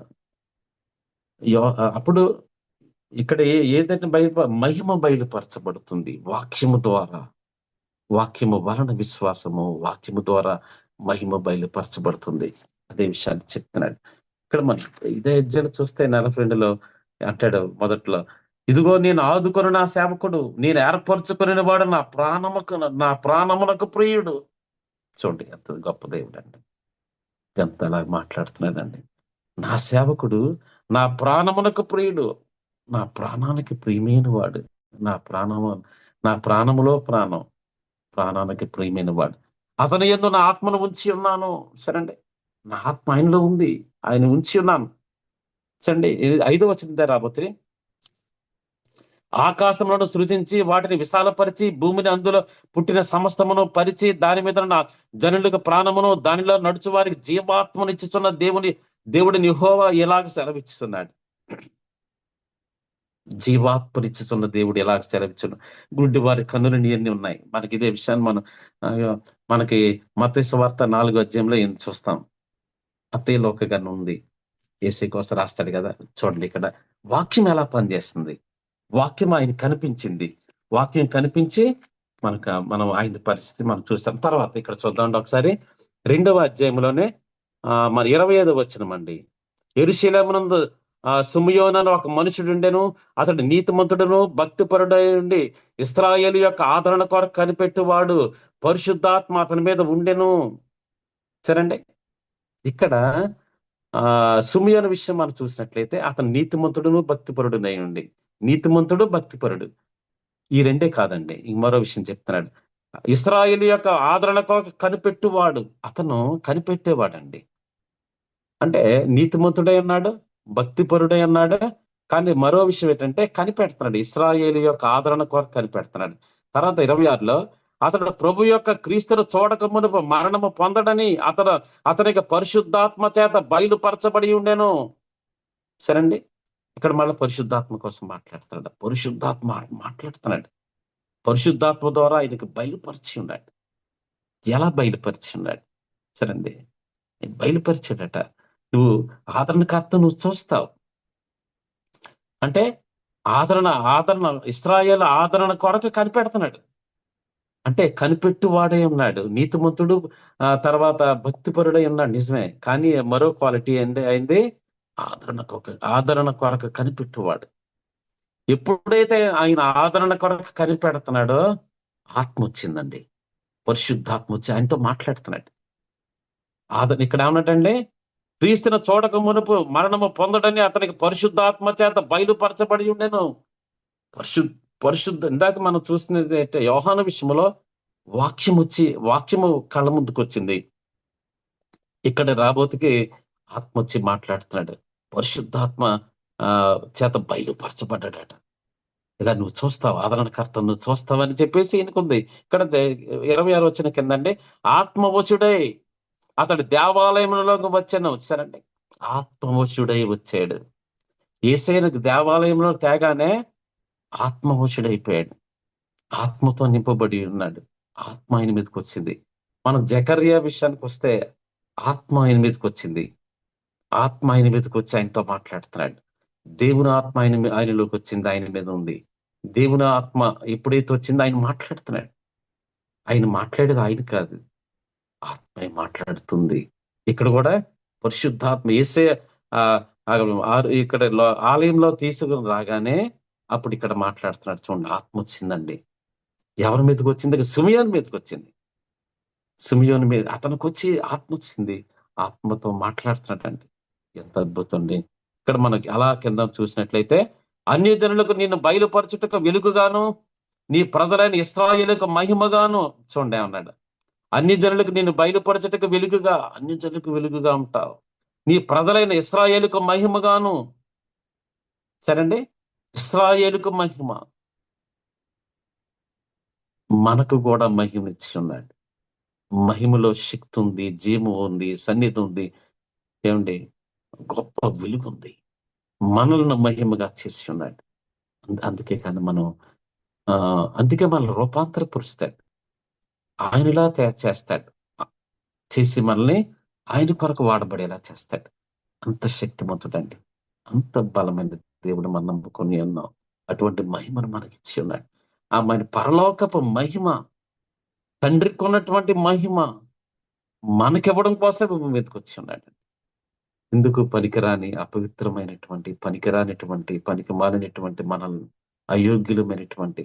అప్పుడు ఇక్కడ ఏదైతే మహిమ బయలుపరచబడుతుంది వాక్యము ద్వారా. వాక్యము వలన విశ్వాసము, వాక్యము ద్వారా మహిమ బయలుపరచబడుతుంది. అదే విషయాన్ని చెప్తున్నాడు. ఇక్కడ మనం ఇదే అధ్యాయం చూస్తే 42లో అంటాడు మొదట్లో, ఇదిగో నేను ఆదుకొని నా సేవకుడు, నేను ఏర్పరచుకుని వాడు నా ప్రాణమునకు ప్రియుడు. చూడండి ఎంత గొప్ప దేవుడు అండి, ఎంత అలా మాట్లాడుతున్నాడండి. నా సేవకుడు నా ప్రాణమునకు ప్రియుడు, నా ప్రాణానికి ప్రియమైన వాడు, నా ప్రాణములో ప్రాణానికి ప్రియమైన వాడు, అతని యందు నా ఆత్మను ఉంచి ఉన్నాను. సరేండి, నా ఆత్మ ఆయనలో ఉంది, ఆయన ఉంచి ఉన్నాను. సరే 5వ వచనం రాబోతుంది, ఆకాశములను సృజించి వాటిని విశాలపరిచి భూమిని అందులో పుట్టిన సమస్తమును పరిచి దాని మీద నా జనులకు ప్రాణమును దానిలో నడుచు వారికి జీవాత్మనిచ్చుతున్న దేవుడిని యెహోవా ఎలాగ సెలవిస్తున్నాడు. జీవాత్మనిచ్చుతున్న దేవుడు ఎలాగ సెలవిచ్చును. గుడ్డి వారి కన్నులు నీయన్ని ఉన్నాయి. మనకి ఇదే విషయాన్ని మనకి మత్తయి సువార్త 4వ అధ్యాయంలో చూస్తాం. అత్తయ్య లోకగానే ఉంది, యేసయ్య కోసం రాస్తాడు కదా. చూడండి ఇక్కడ వాక్యం ఎలా పనిచేస్తుంది. వాక్యం ఆయన కనిపించింది, వాక్యం కనిపించి మనం ఆయన పరిస్థితి మనం చూస్తాం. తర్వాత ఇక్కడ చూద్దాం ఒకసారి 2వ అధ్యాయంలోనే మన 25వ వచనం అండి. యెరూషలేమునందు సిమియోను ఒక మనుషుడు ఉండెను, అతడు నీతిమంతుడును భక్తిపరుడై ఉండి ఇశ్రాయేలు యొక్క ఆదరణ కొరకు కనిపెట్టువాడు, పరిశుద్ధాత్మ అతని మీద ఉండెను. సరేండి, ఇక్కడ సిమియోను విషయం మనం చూసినట్లయితే అతను నీతిమంతుడును భక్తిపరుడునై ఉండి, నీతిమంతుడు భక్తిపరుడు ఈ రెండే కాదండి, మరో విషయం చెప్తున్నాడు. ఇశ్రాయేలు యొక్క ఆదరణ కొరకు కనిపెట్టువాడు, అతను కనిపెట్టేవాడండి. అంటే నీతిమంతుడై ఉన్నాడు, భక్తిపరుడై ఉన్నాడు, కానీ మరో విషయం ఏంటంటే కనిపెడుతున్నాడు, ఇశ్రాయేలు యొక్క ఆదరణ కొరకు కనిపెడుతున్నాడు. తర్వాత 26లో, అతడు ప్రభు యొక్క క్రీస్తును చూడక మునుపు మరణము పొందడని అతనికి పరిశుద్ధాత్మ చేత బయలుపరచబడి ఉండెను. సరేండి, ఇక్కడ మళ్ళీ పరిశుద్ధాత్మ కోసం మాట్లాడుతున్నాడు. పరిశుద్ధాత్మ మాట్లాడుతున్నాడు, పరిశుద్ధాత్మ ద్వారా ఆయనకు బయలుపరిచి ఉన్నాడు. ఎలా బయలుపరిచి ఉన్నాడు? సరేండి, బయలుపరిచాడట. నువ్వు ఆదరణకర్త నువ్వు చూస్తావు అంటే ఆదరణ ఆదరణ ఇశ్రాయేలు ఆదరణ కొరకు కనిపెడుతున్నాడు. అంటే కనిపెట్టువాడై ఉన్నాడు. నీతిమంతుడు తర్వాత భక్తిపరుడై ఉన్నాడు నిజమే. కానీ మరో క్వాలిటీ అయింది ఆదరణ కొరకు కనిపెట్టువాడు. ఎప్పుడైతే ఆయన ఆదరణ కొరకు కనిపెడుతున్నాడో ఆత్మ వచ్చిందండి. పరిశుద్ధాత్మ వచ్చి ఆయనతో మాట్లాడుతున్నాడు. ఇక్కడ ఏమన్నట్టండి, క్రీస్తును చూడక మునుపు మరణము పొందడని అతనికి పరిశుద్ధాత్మ చేత బయలుపరచబడి ఉండెను. పరిశుద్ధ ఇందాక మనం చూసినది అంటే యోహాను విషయంలో వాక్యము కళ్ళ ముందుకు వచ్చింది. ఇక్కడ రాబోతుకి ఆత్మ వచ్చి మాట్లాడుతున్నాడు. పరిశుద్ధాత్మ చేత బయలుపరచబడ్డాడట. ఇలా నువ్వు చూస్తావు, ఆదరణకర్త నువ్వు చూస్తావు అని చెప్పేసి ఈయనకుంది. ఇక్కడ 26 వచ్చిన కిందండి, ఆత్మవశుడై అతడు దేవాలయంలోకి వచ్చాను. వచ్చారండి, ఆత్మవశుడై వచ్చాడు. యేసయ్యకు దేవాలయంలో తేగానే ఆత్మవశుడైపోయాడు. ఆత్మతో నింపబడి ఉన్నాడు. ఆత్మ ఆయన మీదకి వచ్చింది. మనం జకర్యా విషయానికి వస్తే ఆత్మ ఆయన మీదకి వచ్చింది. ఆత్మ ఆయన మీదకి వచ్చి ఆయనతో మాట్లాడుతున్నాడు. దేవుని ఆత్మ ఆయనలోకి వచ్చింది, ఆయన మీద ఉంది. దేవుని ఆత్మ ఎప్పుడైతే వచ్చిందో ఆయన మాట్లాడుతున్నాడు. ఆయన మాట్లాడేది ఆయన కాదు, ఆత్మ మాట్లాడుతుంది. ఇక్కడ కూడా పరిశుద్ధాత్మ యేసయ్య ఇక్కడ ఆలయంలో తీసుకుని రాగానే అప్పుడు ఇక్కడ మాట్లాడుతున్నాడు. చూడండి, ఆత్మ వచ్చిందండి. ఎవరి మీదకి వచ్చింది? సిమియోను మీదకి వచ్చింది. సిమియోను మీద అతనికి వచ్చి ఆత్మ వచ్చింది. ఆత్మతో మాట్లాడుతున్నాడండి. ఎంత అద్భుతం అండి. ఇక్కడ మనకి అలా కింద చూసినట్లయితే, అన్యజనులకు నిన్ను బయలుపరచుటకు వెలుగుగాను, నీ ప్రజలైన ఇశ్రాయేలుకు మహిమగాను. చూడండి ఏమన్నాడు, అన్యజనులకు నిన్ను బయలుపరచుటకు వెలుగుగా, అన్యజనులకు వెలుగుగా ఉంటావు, నీ ప్రజలైన ఇశ్రాయేలుకు మహిమగాను. సరేండి, ఇశ్రాయేలుకు మహిమ, మనకు కూడా మహిమ ఇచ్చి ఉన్నాడు. మహిమలో శక్తి ఉంది, జీవం ఉంది, సన్నిధి ఉంది. ఏమండి, గొప్ప వెలుగు ఉంది. మనల్ని మహిమగా చేసి ఉన్నాడు. అందుకే కానీ మనం అందుకే మనల్ని రూపాంతరపరుస్తాడు. ఆయనలా తయారు చేస్తాడు, చేసి మనల్ని ఆయన కొరకు వాడబడేలా చేస్తాడు. అంత శక్తిమంతుడండి, అంత బలమైన దేవుడు మనం నమ్ముకొని ఉన్నాం. అటువంటి మహిమను మనకిచ్చి ఉన్నాడు. ఆ మన పరలోకపు మహిమ, తండ్రికి ఉన్నటువంటి మహిమ మనకివ్వడం కోసం భూమి మీదకి వచ్చి ఉన్నాడు. ఎందుకు పనికిరాని అపవిత్రమైనటువంటి పనికి మాలినటువంటి మనల్ని, అయోగ్యులమైనటువంటి,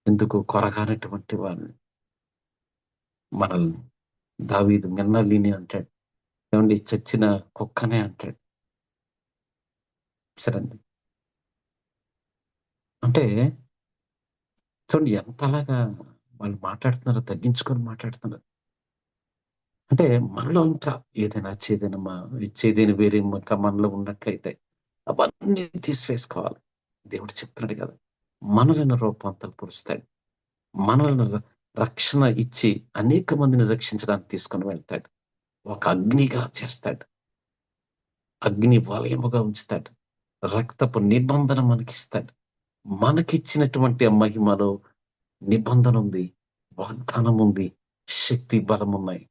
ఎందుకు కొరగానటువంటి వారిని, మనల్ని దావీదు మిన్నలిని అంటాడు. ఏమండి, చచ్చిన కుక్కనే అంటాడు. సరండి, అంటే చూడండి ఎంతలాగా వాళ్ళు మాట్లాడుతున్నారో, తగ్గించుకొని మాట్లాడుతున్నారు. అంటే మనలో ఇంకా ఏదైనా చేదైన వేరే ఇంకా మనలో ఉన్నట్లయితే అవన్నీ తీసివేసుకోవాలి. దేవుడు చెప్తున్నాడు కదా, మనలను రూపాంతరపరుస్తాడు. మనలను రక్షణ ఇచ్చి అనేక మందిని రక్షించడానికి తీసుకొని వెళ్తాడు. ఒక అగ్నిగా చేస్తాడు, అగ్ని వలయముగా ఉంచుతాడు, రక్తపు నిబంధన మనకిస్తాడు. మనకిచ్చినటువంటి ఆ మహిమలో నిబంధన ఉంది, వాగ్దానం ఉంది, శక్తి, బలం ఉన్నాయి.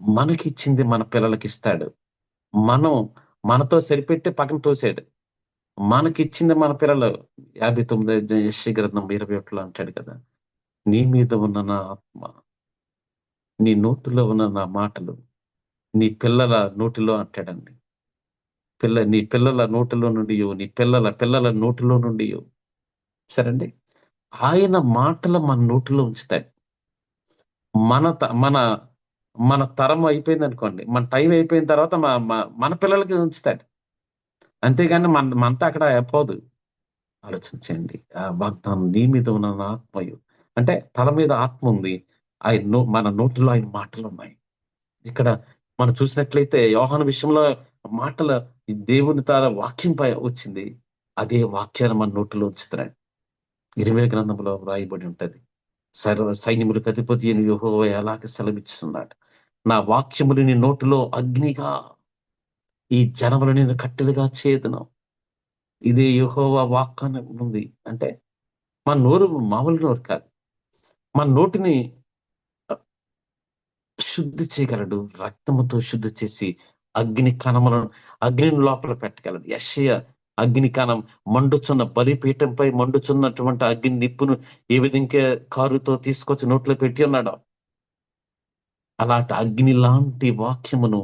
మనకిచ్చింది మన పిల్లలకి ఇస్తాడు. మనతో సరిపెట్టి పక్కన తోసాడు. మనకిచ్చింది మన పిల్లలు 59 యెషయా గ్రంథం 21 అంటాడు కదా, నీ మీద ఉన్న నా ఆత్మ, నీ నోటిలో ఉన్న నా మాటలు నీ పిల్లల నోటిలో అంటాడండి. నీ పిల్లల నోటిలో నుండి, నీ పిల్లల నోటిలో నుండి. సరేండి, ఆయన మాటలు మన నోటిలో ఉంచుతాడు. మన తరం అయిపోయింది అనుకోండి, మన టైం అయిపోయిన తర్వాత మన పిల్లలకి ఉంచుతాడు. అంతేగాని మనతో అక్కడ అయిపోదు. ఆలోచించండి, ఆ వాగ్దానం నీ మీద ఉన్న ఆత్మయు అంటే తల మీద ఆత్మ ఉంది, మన నోటిలో ఆయన మాటలు ఉన్నాయి. ఇక్కడ మనం చూసినట్లయితే యోహాను విషయంలో మాటల దేవుని తన వాక్యం పై వచ్చింది. అదే వాక్యాన్ని మన నోటిలో ఉంచుతున్నాడు. 20 గ్రంథంలో రాయబడి ఉంటది, సైన్యములకు అధిపతి అని యెహోవా ఎలాగ సెలవిస్తున్నాడు, నా వాక్యములు నీ నోటిలో అగ్నిగా, ఈ జనములు నేను కట్టెలుగా చేదును. ఇదే యెహోవా వాక్కు అని ఉంది. అంటే మన నోరు మామూలు నోరు కాదు. మన నోటిని శుద్ధి చేయగలడు, రక్తముతో శుద్ధి చేసి అగ్నిని లోపల పెట్టగలడు. యెషయా అగ్ని కణం మండుచున్న బలిపీఠంపై మండుచున్నటువంటి అగ్ని నిప్పును ఏ విధంగా కారుతో తీసుకొచ్చి నోట్లో పెట్టి ఉన్నాడో, అలాంటి అగ్ని లాంటి వాక్యమును,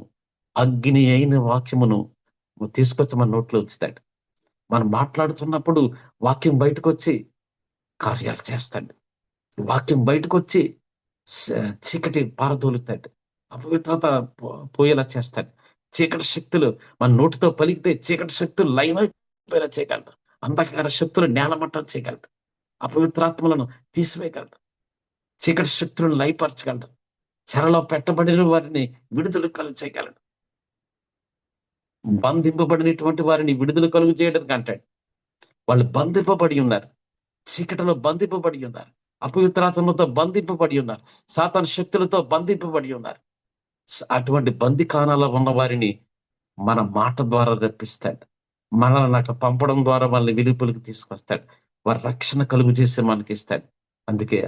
అగ్ని అయిన వాక్యమును తీసుకొచ్చి మన నోట్లో ఉంచుతాడు. మనం మాట్లాడుతున్నప్పుడు వాక్యం బయటకొచ్చి కార్యాలు చేస్తాడు. వాక్యం బయటకొచ్చి చీకటి పారదోలుతాడు. అపవిత్రత పోయేలా చేస్తాడు. చీకటి శక్తులు మన నోటితో పలికితే చీకటి శక్తులు లయమైపోయేలా చేయగలడు. అంధకార శక్తులు నేలమట్టం చేయగలడు. అపవిత్రాత్మలను తీసివేయగలడు. చీకటి శక్తులను లయపరచగలడు. చెరలో పెట్టబడిన వారిని విడుదల కలుగు చేయగలడు. బంధింపబడినటువంటి వారిని విడుదల కలుగు చేయడానికి అంటాడు. వాళ్ళు బంధింపబడి ఉన్నారు. చీకటిలో బంధింపబడి ఉన్నారు. అపవిత్రాత్మలతో బంధింపబడి ఉన్నారు. సాతాను శక్తులతో బంధింపబడి ఉన్నారు. అటువంటి బందికానాలో ఉన్న వారిని మన మాట ద్వారా రప్పిస్తాడు. మనల్ని అట్లా పంపడం ద్వారా వాళ్ళని వెలుపలికి తీసుకొస్తాడు. వారి రక్షణ కలుగు చేసి మనకి ఇస్తాడు. అందుకే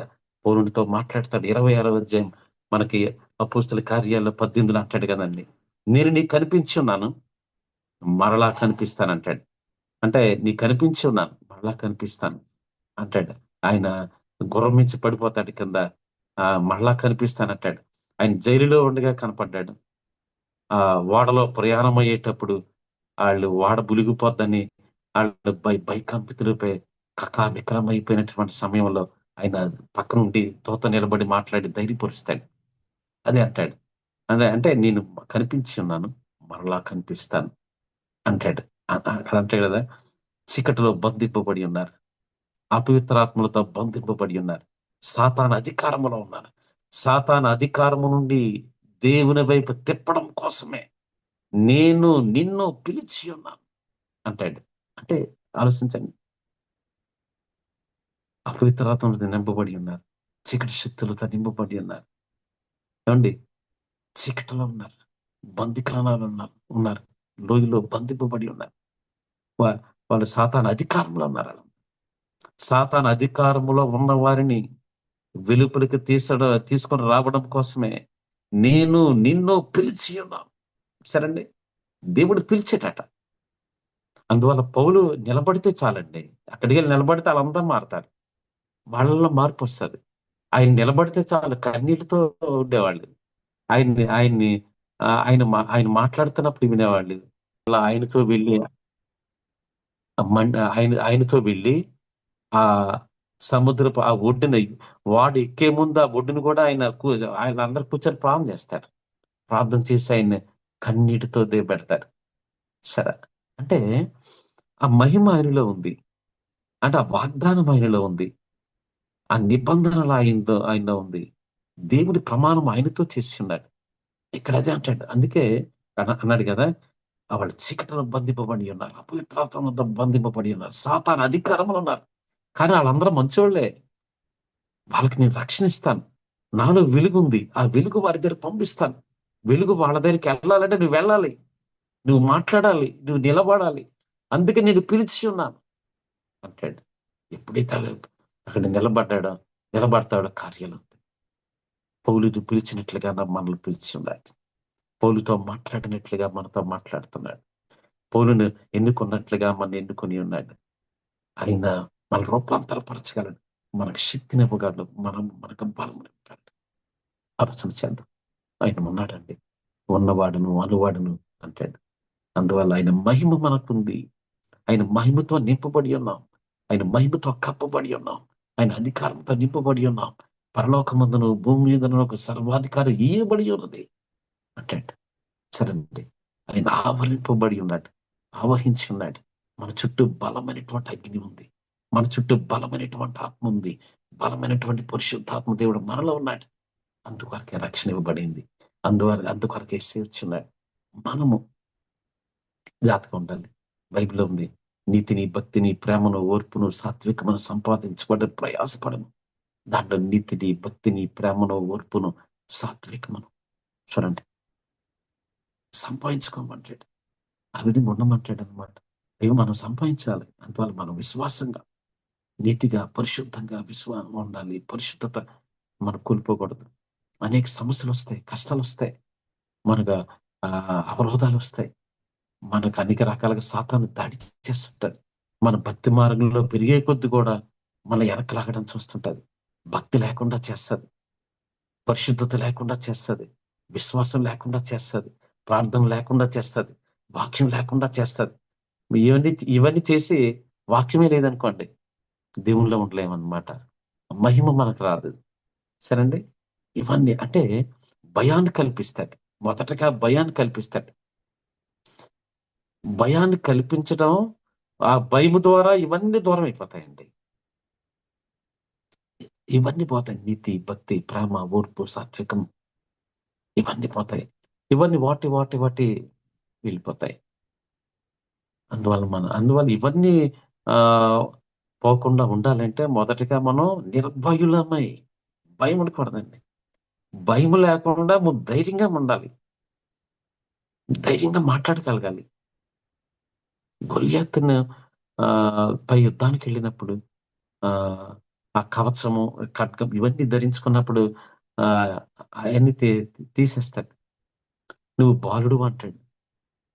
పౌలునితో మాట్లాడతాడు. 26వ అధ్యాయం మనకి అపోస్తల కార్యాల్లో 18 అంటాడు కదండి, నేను నీకు కనిపించి ఉన్నాను, మరలా కనిపిస్తానంటాడు. అంటే నీకు కనిపించి ఉన్నాను, మరలా కనిపిస్తాను అంటాడు. ఆయన గుర్రం మించి పడిపోతాడు కింద, మరలా కనిపిస్తానంటాడు. ఆయన జైలులో ఉండగా కనపడ్డాడు. ఓడలో ప్రయాణం అయ్యేటప్పుడు వాళ్ళు ఓడ బులిగిపోద్దని వాళ్ళు భయకంపితులపై కకావికలం అయిపోయినటువంటి సమయంలో ఆయన పక్కన ఉండి తోత నిలబడి మాట్లాడి ధైర్యపరుస్తాడు. అదే అంటాడు. అంటే నేను కనిపించి ఉన్నాను, మరలా కనిపిస్తాను అంటాడు. అక్కడ అంటాడు కదా, చీకటిలో బంధింపబడి ఉన్నారు, అపవిత్రాత్మలతో బంధింపబడి ఉన్నారు, సాతాను అధికారములో ఉన్నారు. సాతాను అధికారము నుండి దేవుని వైపు తిప్పడం కోసమే నేను నిన్ను పిలిచి ఉన్నాను అంటాడు. అంటే ఆలోచించండి, అపవిత్రాత్మలతో నింపబడి ఉన్నారు, చీకటి శక్తులతో నింపబడి ఉన్నారు. ఏమండి, చీకటిలో ఉన్నారు, బందికానాలు ఉన్నారు, లోయలో బంధింపబడి ఉన్నారు. వాళ్ళు సాతాను అధికారంలో ఉన్నారు. సాతాను అధికారములో ఉన్న వారిని వెలుపలికి తీసుకొని రావడం కోసమే నేను నిన్ను పిలిచి ఉన్నాను. సరండి, దేవుడు పిలిచేటట. అందువల్ల పౌలు నిలబడితే చాలండి, అక్కడికి వెళ్ళి నిలబడితే వాళ్ళందరూ మారుతారు, వాళ్ళలో మార్పు వస్తుంది. ఆయన నిలబడితే చాలు, కన్నీటితో ఉండేవాళ్ళు. ఆయన్ని ఆయన మాట్లాడుతున్నప్పుడు వినేవాళ్ళు. అలా ఆయనతో వెళ్ళి ఆయనతో వెళ్ళి ఆ సముద్రపు ఆ ఒడ్డున వాడు ఎక్కే ముందు ఆ ఒడ్డును కూడా ఆయన అందరు కూర్చొని ప్రార్థన చేసి ఆయన కన్నీటితో పెడతారు. సరే, అంటే ఆ మహిమ ఆయనలో ఉంది, అంటే ఆ వాగ్దానం ఆయనలో ఉంది, ఆ నిబంధనలు ఆయనలో ఉంది, దేవుడి ప్రమాణం ఆయనతో చేసి ఉన్నాడు. ఇక్కడ అదే అంటాడు. అందుకే అన్నాడు కదా, వాళ్ళు చీకటిలో బంధింపబడి ఉన్నారు, అపవిత్రాత్మలతో బంధింపబడి ఉన్నారు, సాతాను అధికారంలో ఉన్నారు. కానీ వాళ్ళందరూ మంచోళ్లే, వాళ్ళకి నేను రక్షణ ఇస్తాను, నాలో వెలుగు ఉంది, ఆ వెలుగు వారి దగ్గర పంపిస్తాను. వెలుగు వాళ్ళ దగ్గరికి వెళ్ళాలంటే నువ్వు వెళ్ళాలి, నువ్వు మాట్లాడాలి, నువ్వు నిలబడాలి, అందుకే నేను పిలిచి ఉన్నాను అంటాడు. ఎప్పుడైతే అక్కడ నిలబడతాడో కార్యాలు పౌలుని పిలిచినట్లుగా మనల్ని పిలిచి ఉన్నాడు. పౌలుతో మాట్లాడినట్లుగా మనతో మాట్లాడుతున్నాడు. పౌలును ఎన్నుకున్నట్లుగా మన ఎన్నుకొని ఉన్నాడు. ఆయన మన రూపాంతరపరచగలడు, మనకు శక్తినివ్వగలడు, మనకు బలం ఇవ్వగలడు. ఆలోచన చేద్దాం. ఆయన ఉన్నాడండి, ఉన్నవాడును అనువాడును అంటాడు. అందువల్ల ఆయన మహిమ మనకుంది. ఆయన మహిమతో నింపబడి ఉన్నాం, ఆయన మహిమతో కప్పబడి ఉన్నాం, ఆయన అధికారంతో నింపబడి ఉన్నాం. పరలోకమందును భూమి మీదను ఒక సర్వాధికారి ఇయ్యబడి ఉన్నది అంటాడు. సరేనండి, ఆయన ఆవరింపబడి ఉన్నాడు, ఆవహించి ఉన్నాడు. మన చుట్టూ బలమైనటువంటి అగ్ని ఉంది, మన చుట్టూ బలమైనటువంటి ఆత్మ ఉంది, బలమైనటువంటి పరిశుద్ధాత్మ దేవుడు మనలో ఉన్నాడు. అందుకొరకే రక్షణ ఇవ్వబడింది, అందుకొరకే చేర్చున్నాడు. మనము జాగ్రత్తగా ఉండాలి. బైబిల్ ఉంది, నీతిని, భక్తిని, ప్రేమను, ఓర్పును, సాత్వికమును సంపాదించబడి ప్రయాసపడము. దాంట్లో నీతిని, భక్తిని, ప్రేమను, ఓర్పును, సాత్వికమును చూడండి సంపాదించుకోమంటాడు. ఆ విధంగా ఉండమంటాడు అనమాట. అవి మనం సంపాదించాలి. అందువల్ల మనం విశ్వాసంగా, నీతిగా, పరిశుద్ధంగా ఉండాలి. పరిశుద్ధత మనం కోల్పోకూడదు. అనేక సమస్యలు వస్తాయి, కష్టాలు వస్తాయి, మనకు అవరోధాలు వస్తాయి. మనకు అనేక రకాలుగా సాతాను దాడి చేస్తుంటది. మన భక్తి మార్గంలో పెరిగే కొద్దీ కూడా మన వెనక లాగడం చూస్తుంటది. భక్తి లేకుండా చేస్తది. పరిశుద్ధత లేకుండా చేస్తది. విశ్వాసం లేకుండా చేస్తది. ప్రార్థన లేకుండా చేస్తది. వాక్యం లేకుండా చేస్తది. ఇవన్నీ ఇవన్నీ చేసి వాక్యమే లేదనుకోండి, దేవునిలో ఉండలేమనమాట. మహిమ మనకు రాదు. సరేండి? ఇవన్నీ అంటే భయాన్ని కల్పిస్తాడు. మొదటగా భయాన్ని కల్పిస్తాడు. భయాన్ని కల్పించడం, ఆ భయము ద్వారా ఇవన్నీ దూరం అయిపోతాయండి. ఇవన్నీ పోతాయి. నీతి, భక్తి, ప్రేమ, ఓర్పు, సాత్వికం ఇవన్నీ పోతాయి. ఇవన్నీ వాటి వెళ్ళిపోతాయి. అందువల్ల ఇవన్నీ ఆహ్, పోకుండా ఉండాలంటే మొదటగా మనం నిర్భయులమై భయం ఉండకూడదండి. భయం లేకుండా ధైర్యంగా ఉండాలి. ధైర్యంగా మాట్లాడగలగాలి. గొల్యాతును పై యుద్ధానికెళ్ళినప్పుడు ఆహ్, ఆ కవచము, ఖడ్గం ఇవన్నీ ధరించుకున్నప్పుడు ఆహ్, అయన్నీ తీసేస్తాడు. "నువ్వు బాలుడు" అంటాడు.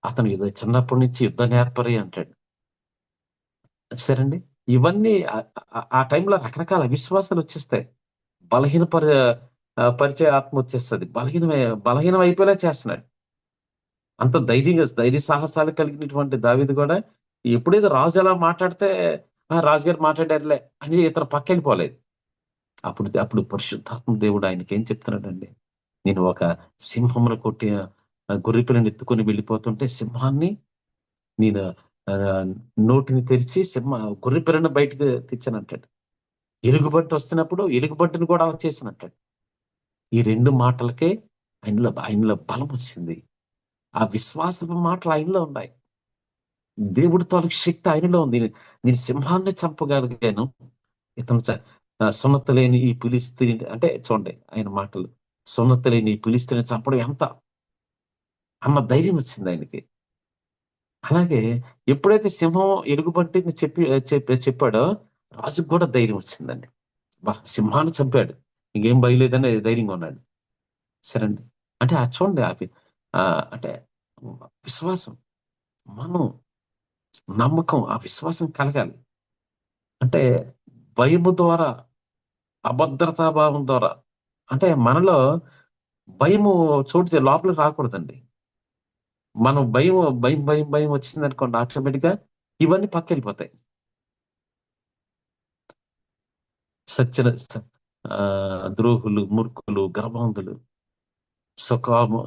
అతను చిన్నప్పటి నుంచి యుద్ధ నేర్పరి అంటాడు. సరేండి. ఇవన్నీ ఆ టైంలో రకరకాల అవిశ్వాసాలొచ్చేస్తాయి. బలహీన పర పరిచే ఆత్మ వచ్చేస్తది. బలహీనం అయిపోయేలా చేస్తున్నాడు. అంత ధైర్య సాహసాలు కలిగినటువంటి దావీదు గూడా ఎప్పుడైతే రాజు అలా మాట్లాడితే, ఆ! రాజుగారు మాట్లాడారులే అని ఇతను పక్కెళ్ళిపోలేదు. అప్పుడు పరిశుద్ధాత్మ దేవుడు ఆయనకేం చెప్తున్నాడండి. నేను ఒక సింహమును కొట్టి గొర్రెపిల్లని ఎత్తుకొని వెళ్ళిపోతుంటే సింహాన్ని నేను ఆహ్, నోటిని తెరిచి గొర్రెపిల్లని బయటకి తెచ్చానంటాడు. ఎలుగుబంటి వస్తున్నప్పుడు ఎలుగుబంటిని కూడా అలా చేశానంటాడు. ఈ 2 మాటలకే ఆయనలో బలమొచ్చింది. ఆ విశ్వాసపు మాటలు ఆయనలో ఉన్నాయి. దేవుడి తాలూకు శక్తి ఆయనలో ఉంది. నేను సింహాన్ని చంపగలిగాను. ఇతను సున్నతి లేని ఈ ఫిలిష్తీయుని అంటే చూడండి ఆయన మాటలు. సున్నతి లేని ఈ ఫిలిష్తీయుని చంపడం ఎంత అన్న ధైర్యం వచ్చింది ఆయనకి. అలాగే ఎప్పుడైతే సింహం ఎలుగుబంటిని చెప్పాడో రాజుకు కూడా ధైర్యం వచ్చిందండి. సింహాన్ని చంపాడు. ఇంకేం భయం లేదని ధైర్యంగా ఉన్నాడు. సరేండి. అంటే చూడండి అవి అంటే విశ్వాసం, మనం నమ్మకం, ఆ విశ్వాసం కలగాలి. అంటే భయము ద్వారా, అభద్రతా భావం ద్వారా అంటే మనలో భయము లోపలికి రాకూడదండి. మనం భయం వచ్చిందనుకోండి ఆటోమేటిక్‌గా ఇవన్నీ పక్కకెళ్ళిపోతాయి. సచ్చిన స ద్రోహులు, మూర్ఖులు, గర్వవంతులు,